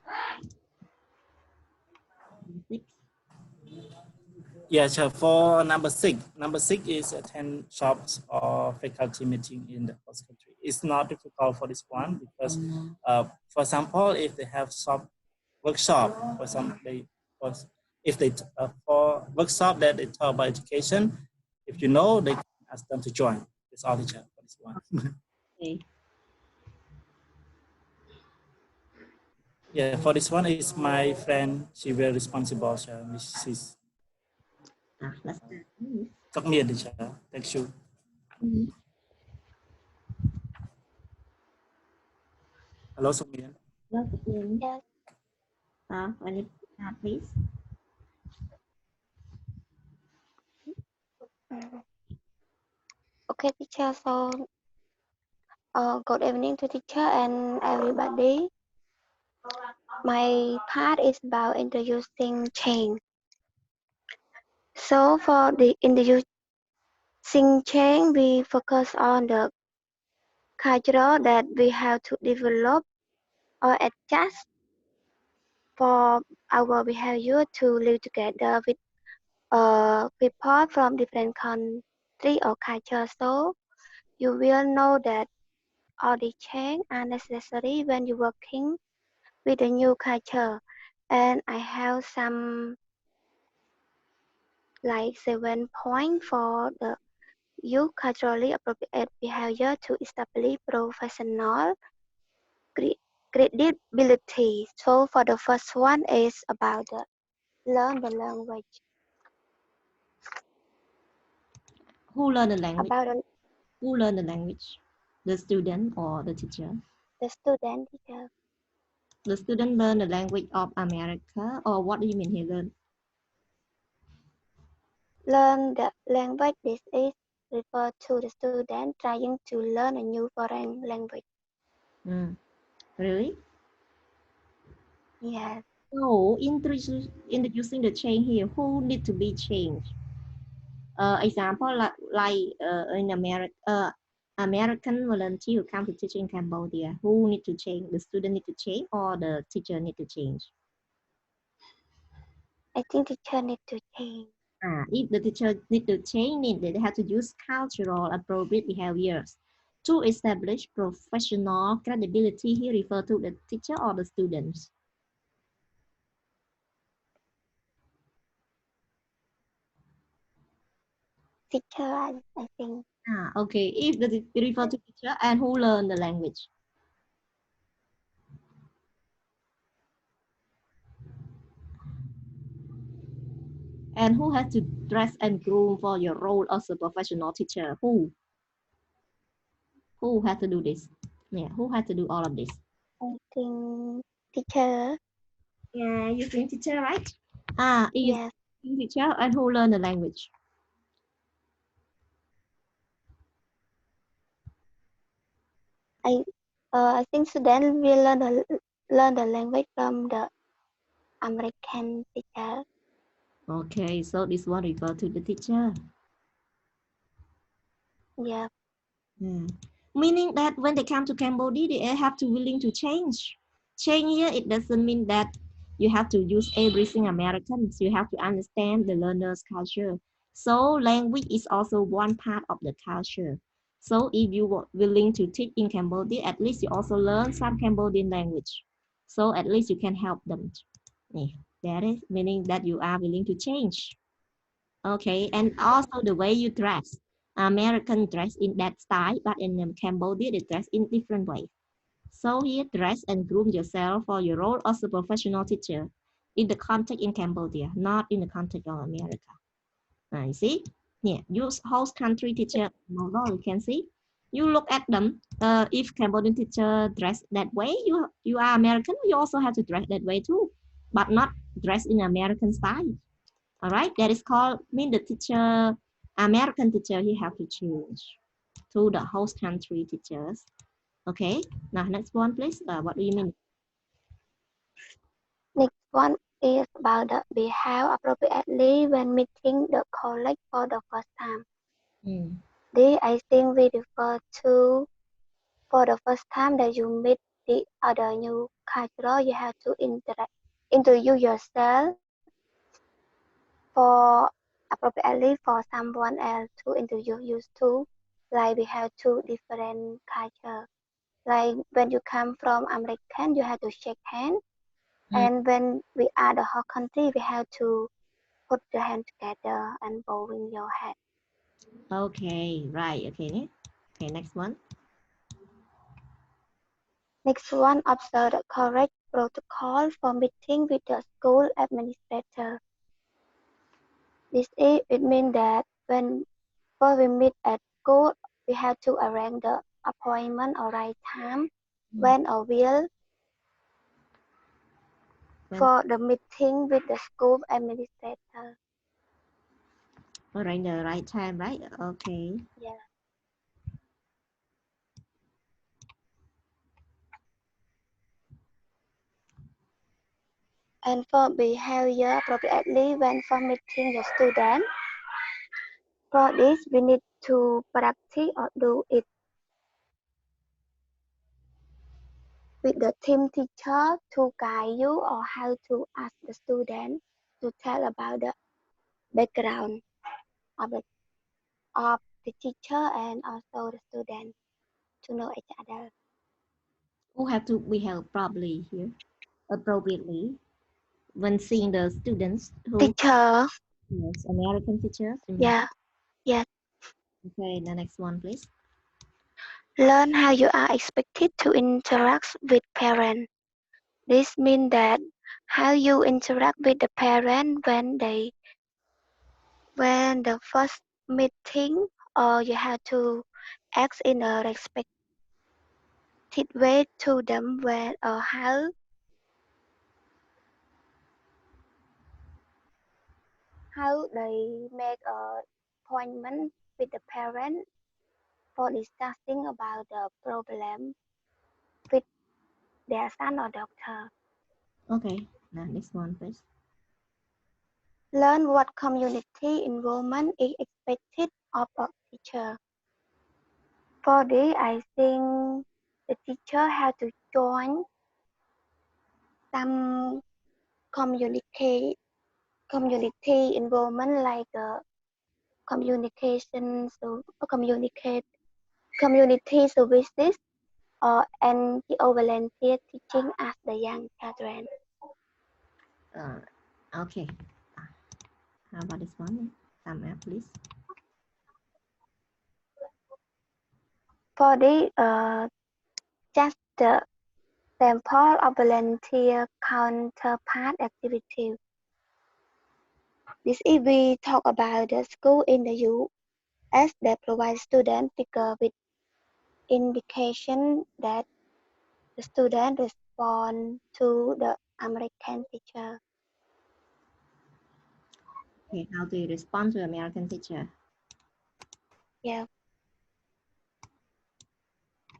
6. Yeah, sure. For number 6, is attend shops or faculty meeting in the host country. It's not difficult for this one because, for example, if they have workshop, for some if they for workshop that they talk about education, if you know, they can ask them to join. It's all teacher for this one. Okay. Yeah, for this one is my friend. She very responsible. She's Let's start. Sok Miên teacher. Thank you. Hello, Sok Miên. Well, begin. Yes. When you start, please. Okay, teacher. So, good evening to teacher and everybody. My part is about introducing change. So, for the introducing change, we focus on the culture that we have to develop or adjust for our behavior to live together with people from different country or culture. So you will know that all the change are necessary when you're working with a new culture. And I have some like 7 points for the use culturally appropriate behavior to establish professional credibility. So for the first one is about the learn the language. Who learn the language? About Who learn the language? The student or the teacher? the student teacher. The student learn the language of America, or what do you mean he learn? Learn the language. This is referred to the student trying to learn a new foreign language. Really? Yes. So introducing the change here, who need to be changed? Example like in America, American volunteer come to teach in Cambodia. Who need to change? The student need to change, or the teacher need to change? I think teacher need to change. If the teacher need to change, they have to use cultural appropriate behaviors to establish professional credibility. He refer to the teacher or the students. Teacher, I think. Okay. If the refer to teacher, and who learn the language? And who has to dress and groom for your role as a professional teacher? Who? Who has to do this? Yeah, who has to do all of this? I think teacher. Yeah, you think teacher, right? Yes. Teacher, and who learn the language? I think student will learn the language from the American teacher. Okay, so this one refer to the teacher. Yeah. Meaning that when they come to Cambodia, they have to willing to change. Change here, it doesn't mean that you have to use everything American. You have to understand the learner's culture. So language is also one part of the culture. So if you were willing to teach in Cambodia, at least you also learn some Cambodian language. So at least you can help them. Yeah, that is meaning that you are willing to change. Okay, and also the way you dress. American dress in that style, but in Cambodia they dress in different way. So here, dress and groom yourself for your role as a professional teacher in the context in Cambodia, not in the context of America. You see? Yeah, use host country teacher model, you can see. You look at them. If Cambodian teacher dress that way, you are American, you also have to dress that way too, but not dress in American style. All right, that is called mean the teacher, American teacher, he have to change to the host country teachers. Okay, now next one, please. What do you mean? Next one is about the behave appropriately when meeting the colleague for the first time. This I think we refer to for the first time that you meet the other new culture, you have to introduce yourself for appropriately for someone else to introduce you to. Like we have two different culture. Like when you come from American, you have to shake hands. And when we are the whole country, we have to put your hand together and bowing your head. Okay, right. Okay. Okay, next one. Next one, observe the correct protocol for meeting with the school administrator. It means that when we meet at school, we have to arrange the appointment or right time, when or will for the meeting with the school administrator. Arrange the right time, right? Okay. Yeah. And for behavior appropriately when for meeting the student. For this, we need to practice or do it with the team teacher to guide you or how to ask the student to tell about the background of the teacher and also the student to know each other. Who have to behave properly here, appropriately, when seeing the students who Teacher, yes, American teachers. yeah, yes. Okay, the next one, please. Learn how you are expected to interact with parents. This means that how you interact with the parent when the first meeting, or you have to act in a respected way to them when or how they make a appointment with the parent for discussing about the problem with their son or daughter. Okay, now next one, please. Learn what community involvement is expected of a teacher. For this, I think the teacher has to join some communicate community involvement like communication, so community services or NGO volunteer teaching as the young children. Okay. How about this one? Come up, please. For this, just the sample of volunteer counterpart activity. This is we talk about the school in the US that provide student figure with indication that the student respond to the American teacher. Okay, how do you respond to American teacher? Yeah.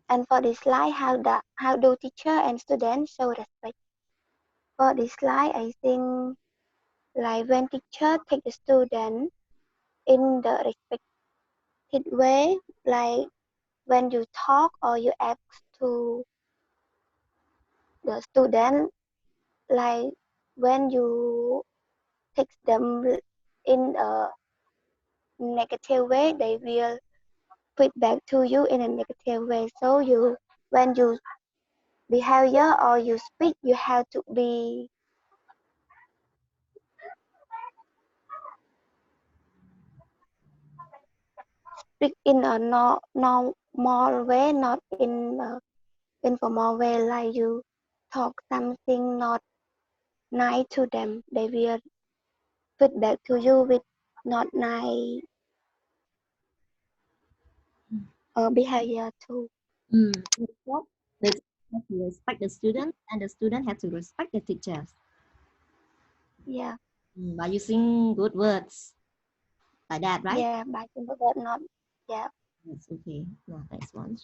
And for this slide, how do teacher and students show respect? For this slide, I think Like when teacher take the student in the respected way, like when you talk or you ask to the student, like when you take them in a negative way, they will feedback to you in a negative way. So when you behavior or you speak, you have to be speak in a normal way, not in a informal way. Like you talk something not nice to them, they will feedback to you with not nice behavior too. That's what the teacher have to respect the student, and the student have to respect the teachers Yeah, by using good words like that, right? yeah, by simple word, not yeah. Yes, okay. Now, next one.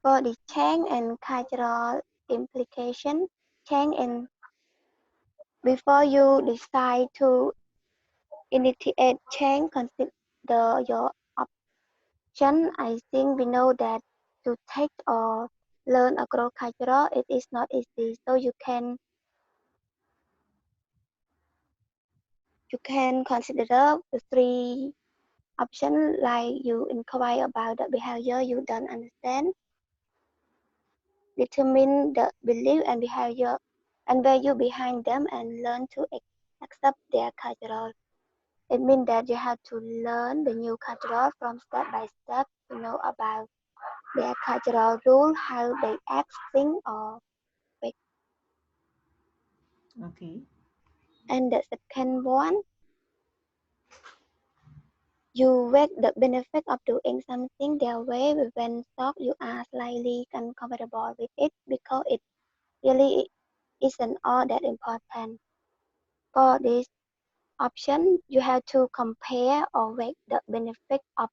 For the change and cultural implication, change and before you decide to initiate change, consider your option. I think we know that to take or learn a growth culture, it is not easy. So you can consider the three options, like you inquire about the behavior you don't understand, determine the belief and behavior and value behind them, and learn to accept their cultural. It means that you have to learn the new cultural from step by step to know about their cultural rule, how they act, think, or speak. Okay. And the second one, you weigh the benefit of doing something their way. When talk, you are slightly uncomfortable with it because it really isn't all that important. For this option, you have to compare or weigh the benefit of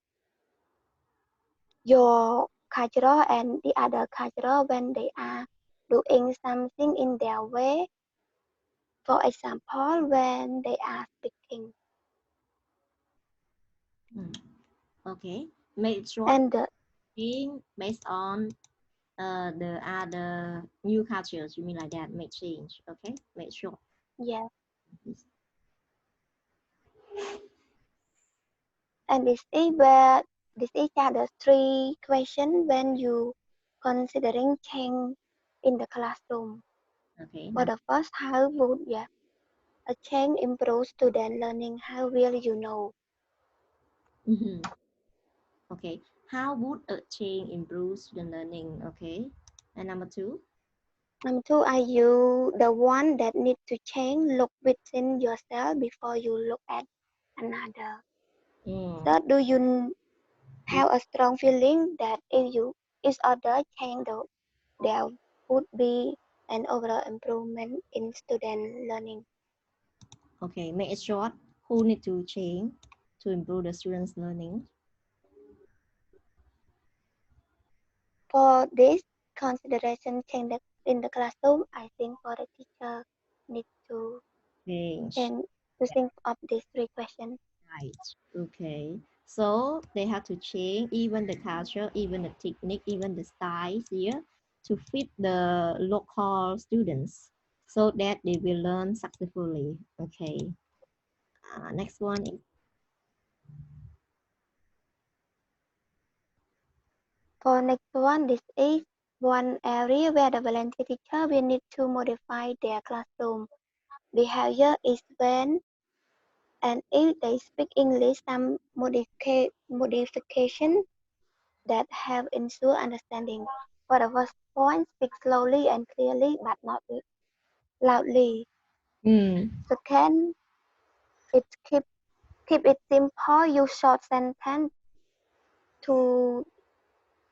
your culture and the other culture when they are doing something in their way. For example, when they are speaking. Okay. Make sure And being based on the other new cultures. You mean like that? Make change. Okay. Make sure. yeah, and this is the three questions when you considering change in the classroom. Okay. For the first, how would a change improve student learning? How will you know? Okay. How would a change improve student learning? Okay. And number two. Number two, are you the one that need to change? Look within yourself before you look at another. Third, do you have a strong feeling that if other change, there would be an overall improvement in student learning? Okay. Make it short. Who need to change to improve the students' learning? For this consideration change in the classroom, I think for the teacher need to Change. change to think of these three questions. Right. Okay. So they have to change even the culture, even the technique, even the styles here to fit the local students so that they will learn successfully. Okay. Next one is For next one, this is one area where the volunteer teacher will need to modify their classroom behavior is when and if they speak English, some modification that have ensure understanding. For the first point, speak slowly and clearly, but not loudly. Second, it keep it simple. Use short sentence to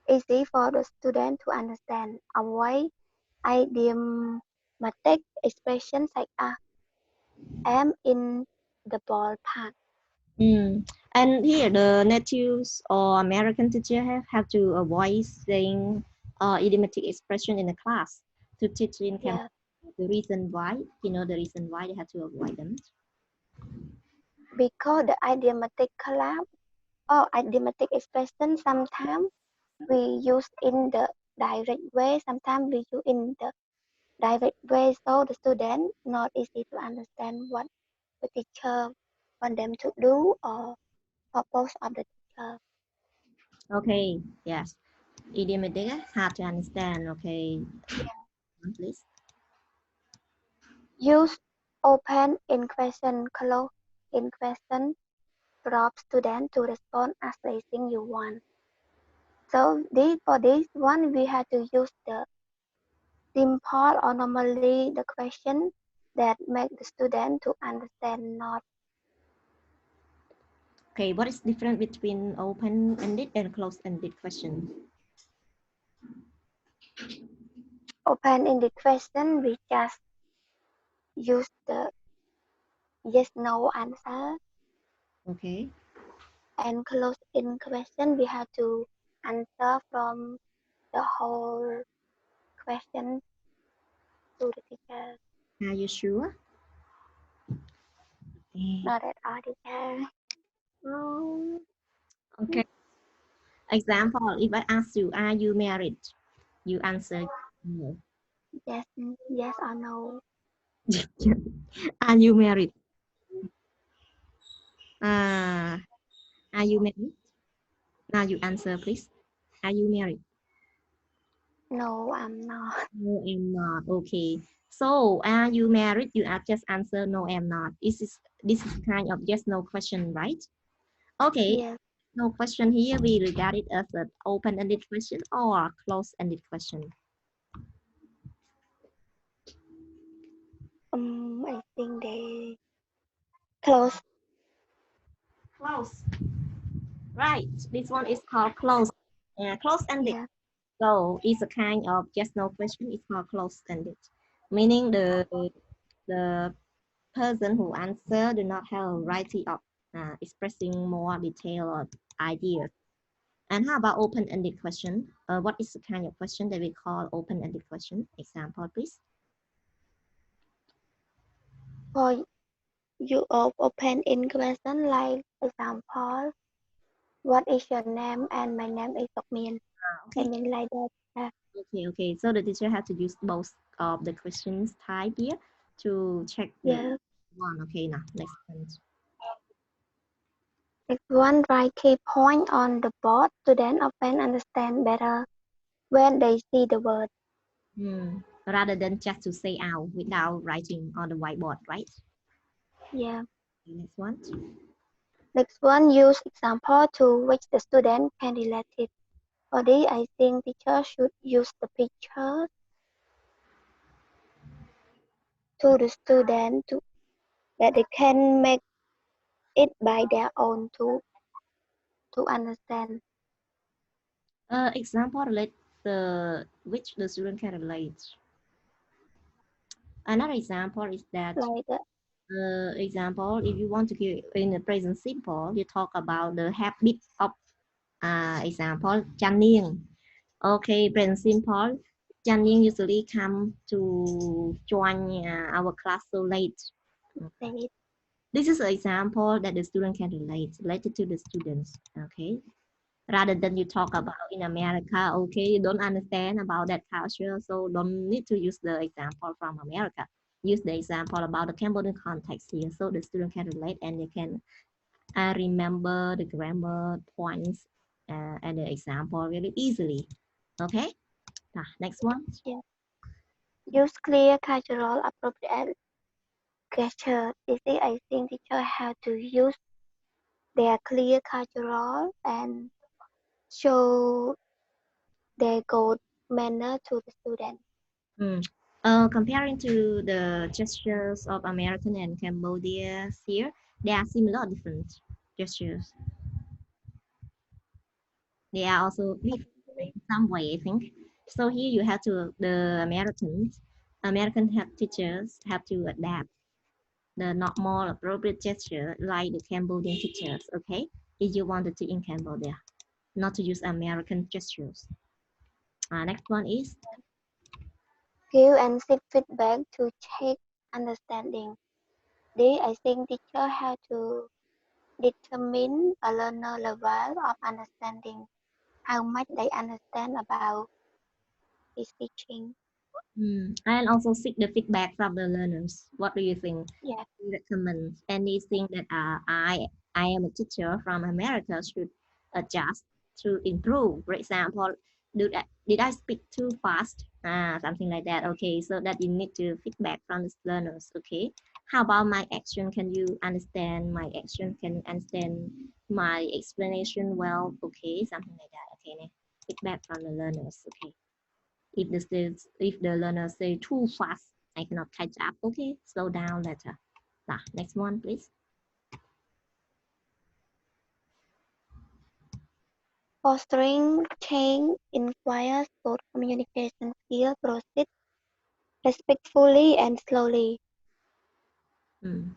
easy for the student to understand. Avoid idiomatic expressions like am in the ballpark. And here the natives or American teacher have to avoid saying idiomatic expression in the class to teach in Cambodia. Yeah, The reason why, you know, the reason why they have to avoid them. Because the idiomatic collapse or idiomatic expression sometimes we use in the direct way, sometimes we use in the direct way, so the student not easy to understand what the teacher want them to do or purpose of the teacher. Okay, yes. Idiomatic, hard to understand. Okay, please. Use open in question, close in question, prompt student to respond as they think you want. So for this one, we have to use the simple or normally the question that make the student to understand not. Okay, what is different between open-ended and closed-ended question? Open-ended question, we just use the yes no answer, Okay. and closed-end question, we have to answer from the whole question to the teacher. Are you sure? Not at all, teacher. Oh, okay. Example, if I ask you, are you married? You answer no. Yes, yes or no. Are you married? Are you married? Now you answer, please. Are you married? No, I'm not. No, I'm not. Okay. So, are you married? You are just answer no, I'm not. This is kind of yes no question, right? Okay. Yes. No question here. We regard it as an open-ended question or closed-ended question. I think they close. Close. Right. This one is called closed. Closed-ended. Yeah. So it's a kind of yes no question. It's called closed-ended, meaning the person who answer do not have a variety of expressing more detail or ideas. And how about open-ended question? What is the kind of question that we call open-ended question? Example, please. For you open in question, like example, what is your name? And my name is Min. I Okay. mean like that. Okay. So the teacher has to use both of the questions type here to check the Yeah. one. Okay, now next one. If one write key point on the board, students often understand better when they see the word. Rather than just to say out without writing on the whiteboard, right? Yeah. Next one. Next one, use example to which the student can relate it. For this, I think teacher should use the picture to the student that they can make it by their own to understand. Example relate which the student can relate. Another example is that Like example, if you want to give in the present simple, you talk about the habit of example, Chan Nieng. Okay, present simple. Chan Nieng usually come to join our class so late. say This is an example that the student can relate, related to the students. Okay, rather than you talk about in America, okay, you don't understand about that culture, so don't need to use the example from America. Use the example about the Cambodian context here, so the student can relate and they can remember the grammar points and the example really easily. Okay, next one. yeah. Use clear cultural appropriate gesture. This is, I think teacher have to use their clear cultural and show their good manner to the student. Comparing to the gestures of American and Cambodia here, they are similar or different gestures. They are also different in some way, I think. So here you have to, the American teachers have to adapt the not more appropriate gesture like the Cambodian teachers, okay? If you want to teach in Cambodia, not to use American gestures. Next one is? skill and seek feedback to check understanding. D. I think teacher have to determine a learner level of understanding, how much they understand about his teaching. And also seek the feedback from the learners. What do you think? Yeah. You recommend anything that I am a teacher from America should adjust to improve? For example, did I speak too fast? Something like that. Okay, so that you need to feedback from the learners. Okay, how about my action? Can you understand my action? Can you understand my explanation well? Okay, something like that. Okay, feedback from the learners. Okay. If the learner say too fast, I cannot catch up. Okay, slow down later. Next one, please. Fostering change requires both communication skills, proceed respectfully and slowly.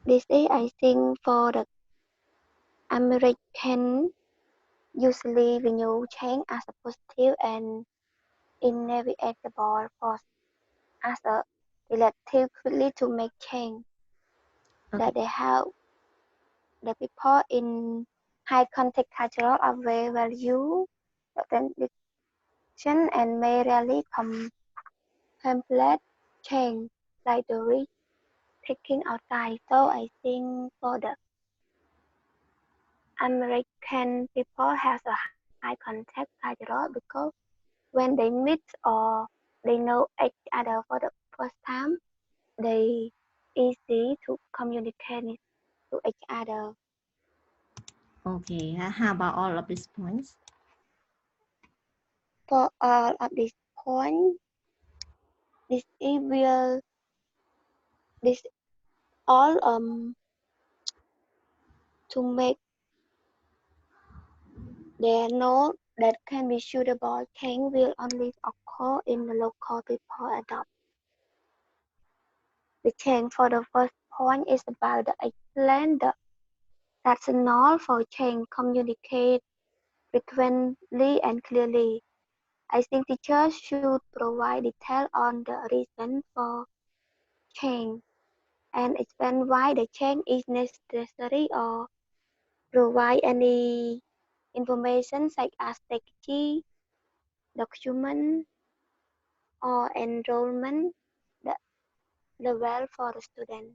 This is, I think, for the American, usually we view change as a positive and inevitable force, as a relative quickly to make change. Okay. That they have the people in high context cultural are very value authentication and may rarely complete change like the risk taking outside. So I think for the American people has a high contact cultural because when they meet or they know each other for the first time, they easy to communicate to each other. Okay. How about all of these points? For all of these points, this is will this all to make their know that can be suitable change will only occur in the local people adopt. The change for the first point is about the explain the rationale for change, communicate frequently and clearly. I think teachers should provide detail on the reason for change and explain why the change is necessary or provide any information such as strategy, document, or enrollment the level for the student.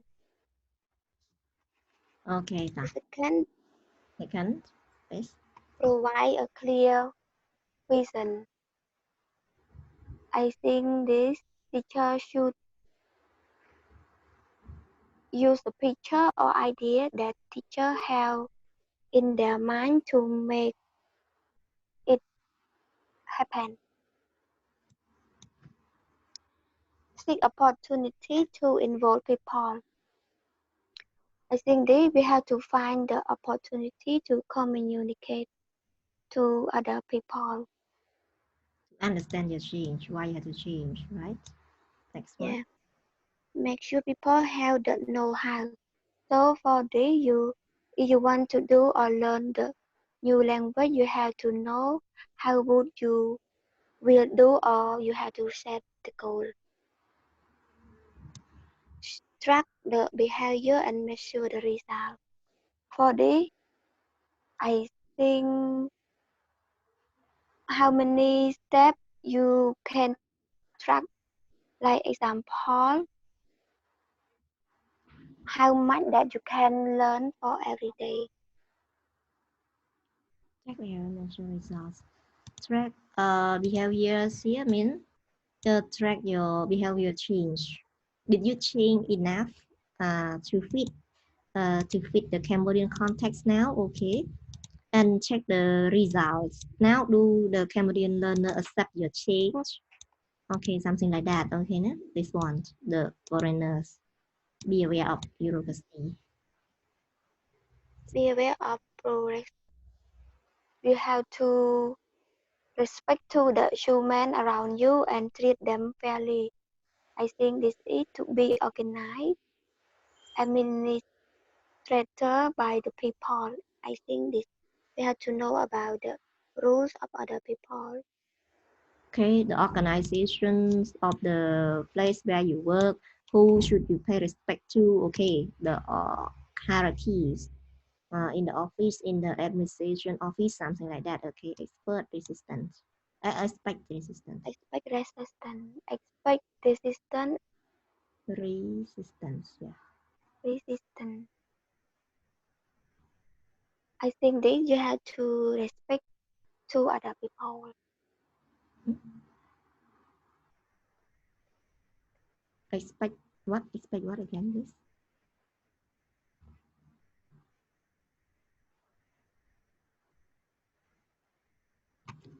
Okay. The Second, please. provide a clear vision. I think this teacher should use a picture or idea that teacher have in their mind to make it happen. Seek opportunity to involve people. I think we have to find the opportunity to communicate to other people. Understand your change. Why you have to change, right? Next one. Yeah, make sure people have the know-how. So for this, if you want to do or learn the new language, you have to know how would you will do or you have to set the goal. Track the behavior and measure the result. For this, I think how many steps you can track, like example, how much that you can learn for every day. Track behavior results. Track behaviors here mean track your behavior change. Did you change enough to fit the Cambodian context now? Okay. And check the results. Now, do the Cambodian learner accept your change? Okay, something like that. Okay, no? This one, the foreigners. Be aware of bureaucracy. Be aware of progress. You have to respect to the human around you and treat them fairly. I think this is to be organized, administrator by the people. I think this we have to know about the rules of other people. Okay, the organizations of the place where you work, who should you pay respect to? Okay, the hierarchies in the office, in the administration office, something like that. Okay, expert resistance, expect resistance, Expect resistance. Expect resistance. resistance. Yeah. Resistance. I think that you have to respect to other people. Expect what? Expect what again? This.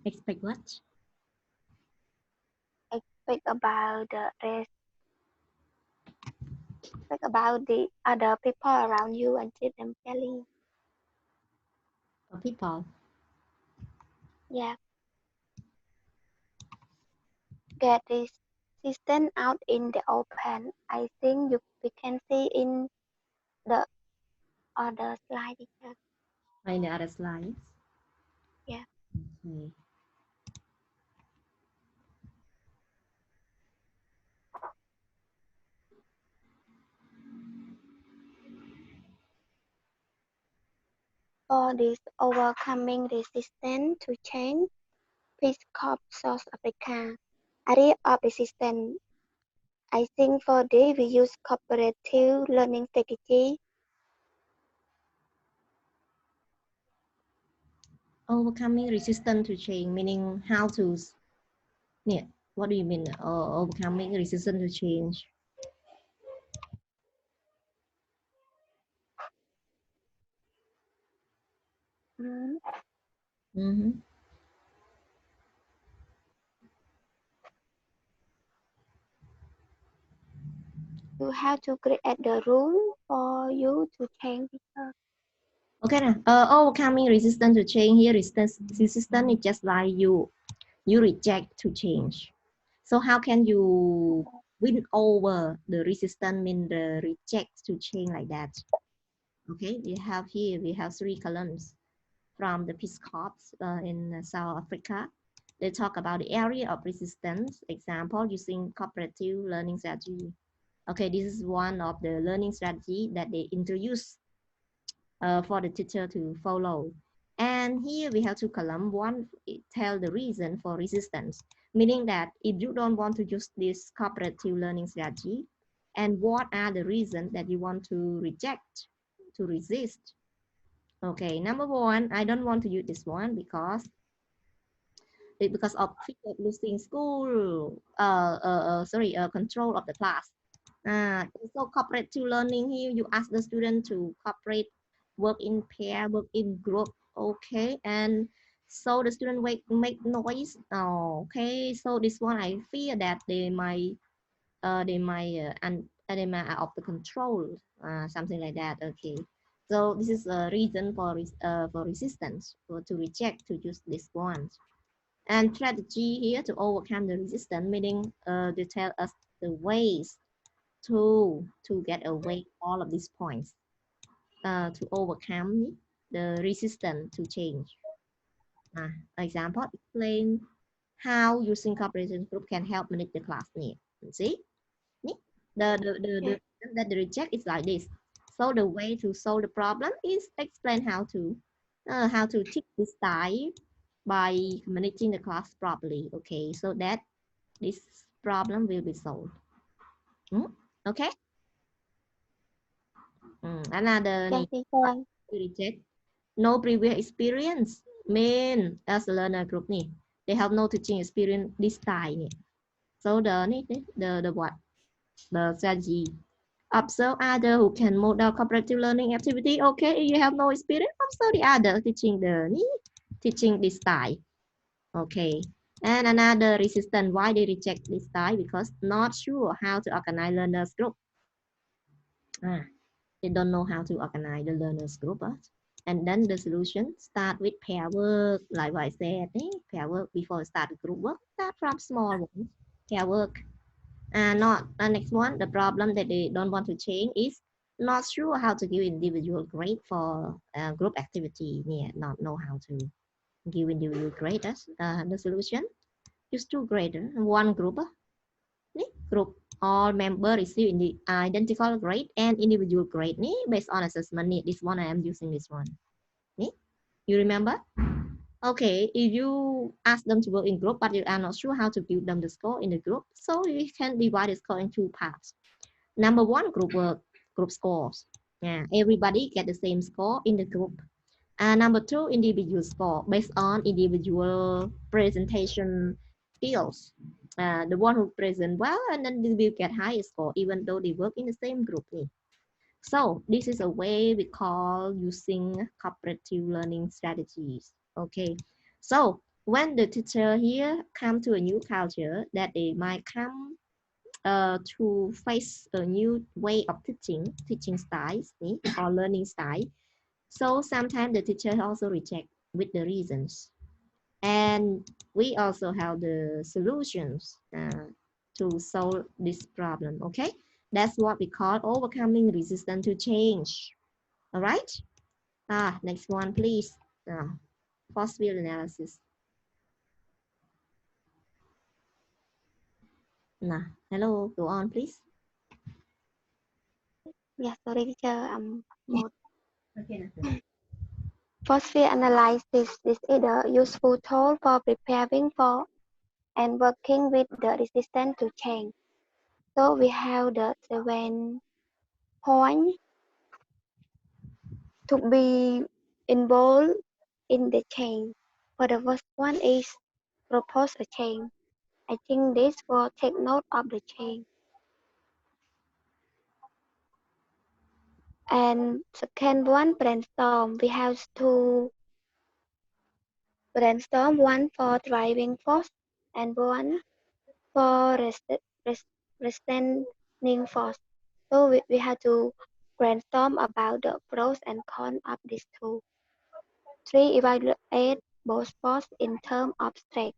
Expect what? Expect about the rest. Expect about the other people around you and treat them fairly. People. Yeah. Get resistance out in the open. I think we can see in the other slide. Teacher. In the other slides. Yeah. Okay. For this overcoming resistance to change, Peace Corps South Africa. Area of resistance. I think for this we use cooperative learning strategy. Overcoming resistance to change, meaning how to. Yeah. What do you mean? Overcoming resistance to change. Mm. Mm-hmm. You have to create the rule for you to change. Okay, now, overcoming resistance to change here. Resistance is just like you reject to change. So how can you win over the resistance? Mean the reject to change like that. Okay, we have here we have 3 columns from the Peace Corps in South Africa. They talk about the area of resistance. Example using cooperative learning strategy. Okay, this is one of the learning strategy that they introduce for the teacher to follow. And here we have 2 columns. One, it tell the reason for resistance, meaning that if you don't want to use this cooperative learning strategy, and what are the reasons that you want to reject, to resist. Okay, number 1, I don't want to use this one because of fear of losing school, control of the class. So cooperative learning here, you ask the student to cooperate, work in pair, work in group, okay, and so the student make noise. Oh, okay, so this one I fear that they might out of the control, something like that. Okay, so this is a reason for resistance, or to reject to use this one. And strategy here to overcome the resistance, meaning they tell us the ways to get away all of these points, to overcome the resistance to change. Example, explain how using cooperation group can help manage the class need. See, the that the reject is like this. So the way to solve the problem is explain how to teach this style by managing the class properly. Okay, so that this problem will be solved. Okay. Another Yes, teacher. reject no previous experience mean as a learner group ni they have no teaching experience this time ni. So the what the strategy observe other who can model cooperative learning activity. Okay, you have no experience, observe the other teaching this style. Okay, and another resistance why they reject this style because not sure how to organize learners group. They don't know how to organize the learners group. And then the solution start with pair work, like what I said, pair work before start with group work, start from small ones, pair work. And not the next one, the problem that they don't want to change is not sure how to give individual grade for group activity. Yeah, not know how to give individual grade. The solution, It's two grades. One group. Group all member receive in the identical grade and individual grade based on assessment. This one I am using this one. You remember? Okay, if you ask them to work in group, but you are not sure how to give them the score in the group, so you can divide the score in two parts. Number one, group work, group scores. Yeah, everybody get the same score in the group. Number two, individual score based on individual presentation skills. The one who present well, and then they will get higher score, even though they work in the same group. So this is a way we call using cooperative learning strategies. Okay, so when the teacher here come to a new culture, that they might come to face a new way of teaching styles or learning style. So sometimes the teacher also reject with the reasons. And we also have the solutions to solve this problem, okay? That's what we call overcoming resistance to change. All right? Next one, please. Force field analysis. Hello, go on, please. Yeah, sorry, teacher. Mode. Okay. Force field analysis is a useful tool for preparing for and working with the resistance to change. So we have the 7 points to be involved in the change. For the first one is propose a change. I think this will take note of the change. And second one, brainstorm. We have to brainstorm, one for driving force and one for resisting force. So we have to brainstorm about the pros and cons of these two. 3, evaluate both force in terms of strength.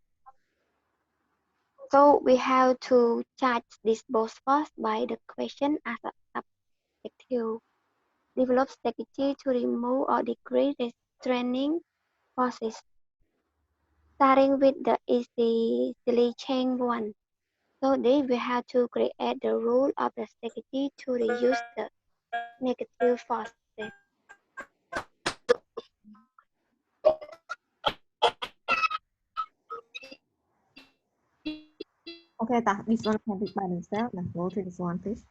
So we have to judge this both force by the question as a subjective. Develop strategy to remove or decrease restraining forces. Starting with the easily change one. So then we have to create the rule of the strategy to reduce the negative forces. Okay, this one can be by themselves. Now go to this one, please.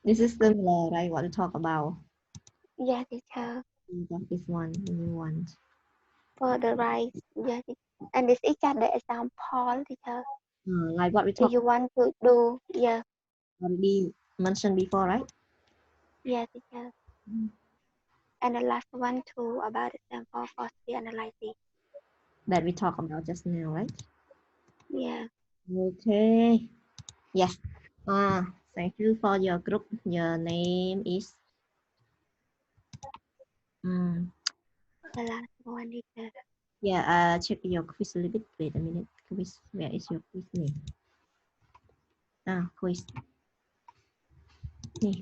This is similar, right? What to talk about? Yes, teacher. This one, the new one. For the right, yes, and this is just the example, teacher. Like what we If talked you want to do, yeah, already mentioned before, right? yes, teacher. And the last one too about the sample for the analysis. That we talked about just now, right? Yeah. Okay. Yes. Thank you for your group. Your name is The last one, teacher. yeah. Check your quiz a little bit. Wait a minute. Quiz. Where is your quiz name? Quiz.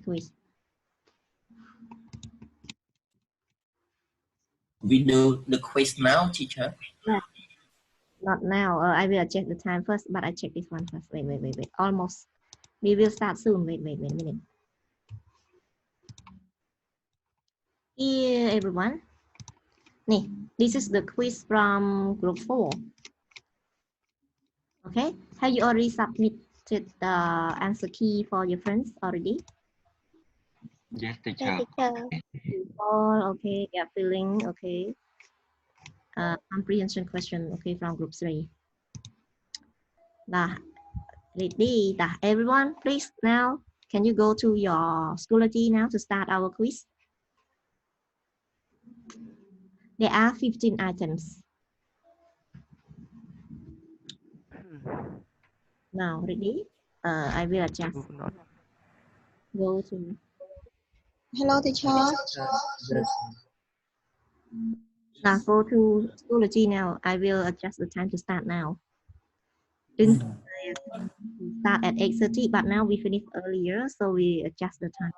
Quiz. We do the quiz now, teacher. Yeah. Not now. I will check the time first, but I check this one first. Wait. Almost. We will start soon. Wait a minute. Here, everyone. This is the quiz from group 4. Okay. Have you already submitted the answer key for your friends already? Yes, teacher. Yeah, teacher. Okay. Yeah, filling. Okay. Comprehension question. Okay, from group 3. Ready? Everyone, please now. Can you go to your Schoology now to start our quiz? There are 15 items. Now, ready? I will adjust. Go to. Hello, teacher. Now, go to Schoology now. I will adjust the time to start now. Start at 8:30, but now we finished earlier, so we adjust the time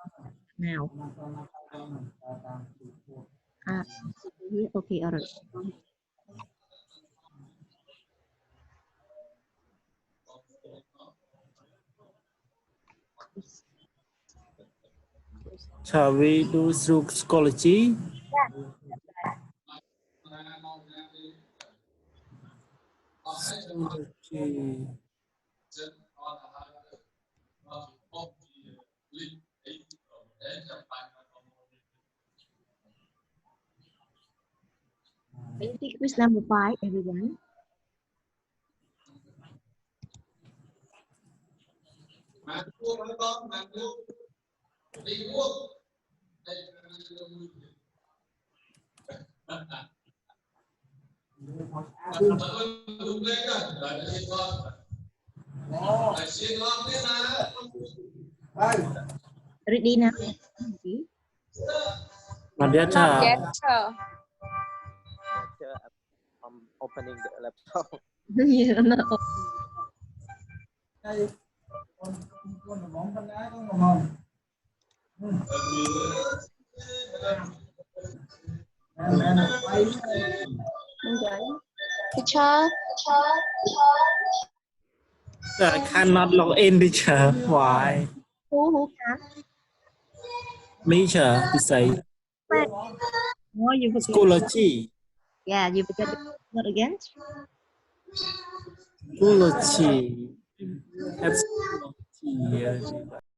now. Okay, all right. Shall we do through Schoology? Schoology. Can you take quiz number 5, everyone? Ready now? Okay. Not yet. Not yet, sir. I'm opening the laptop. Yeah, no. Teacher, I cannot log in, teacher. Why? Who can? Me, teacher, to say. Oh, you forget. Schoology. Yeah, you forget what again? Schoology. Have Schoology.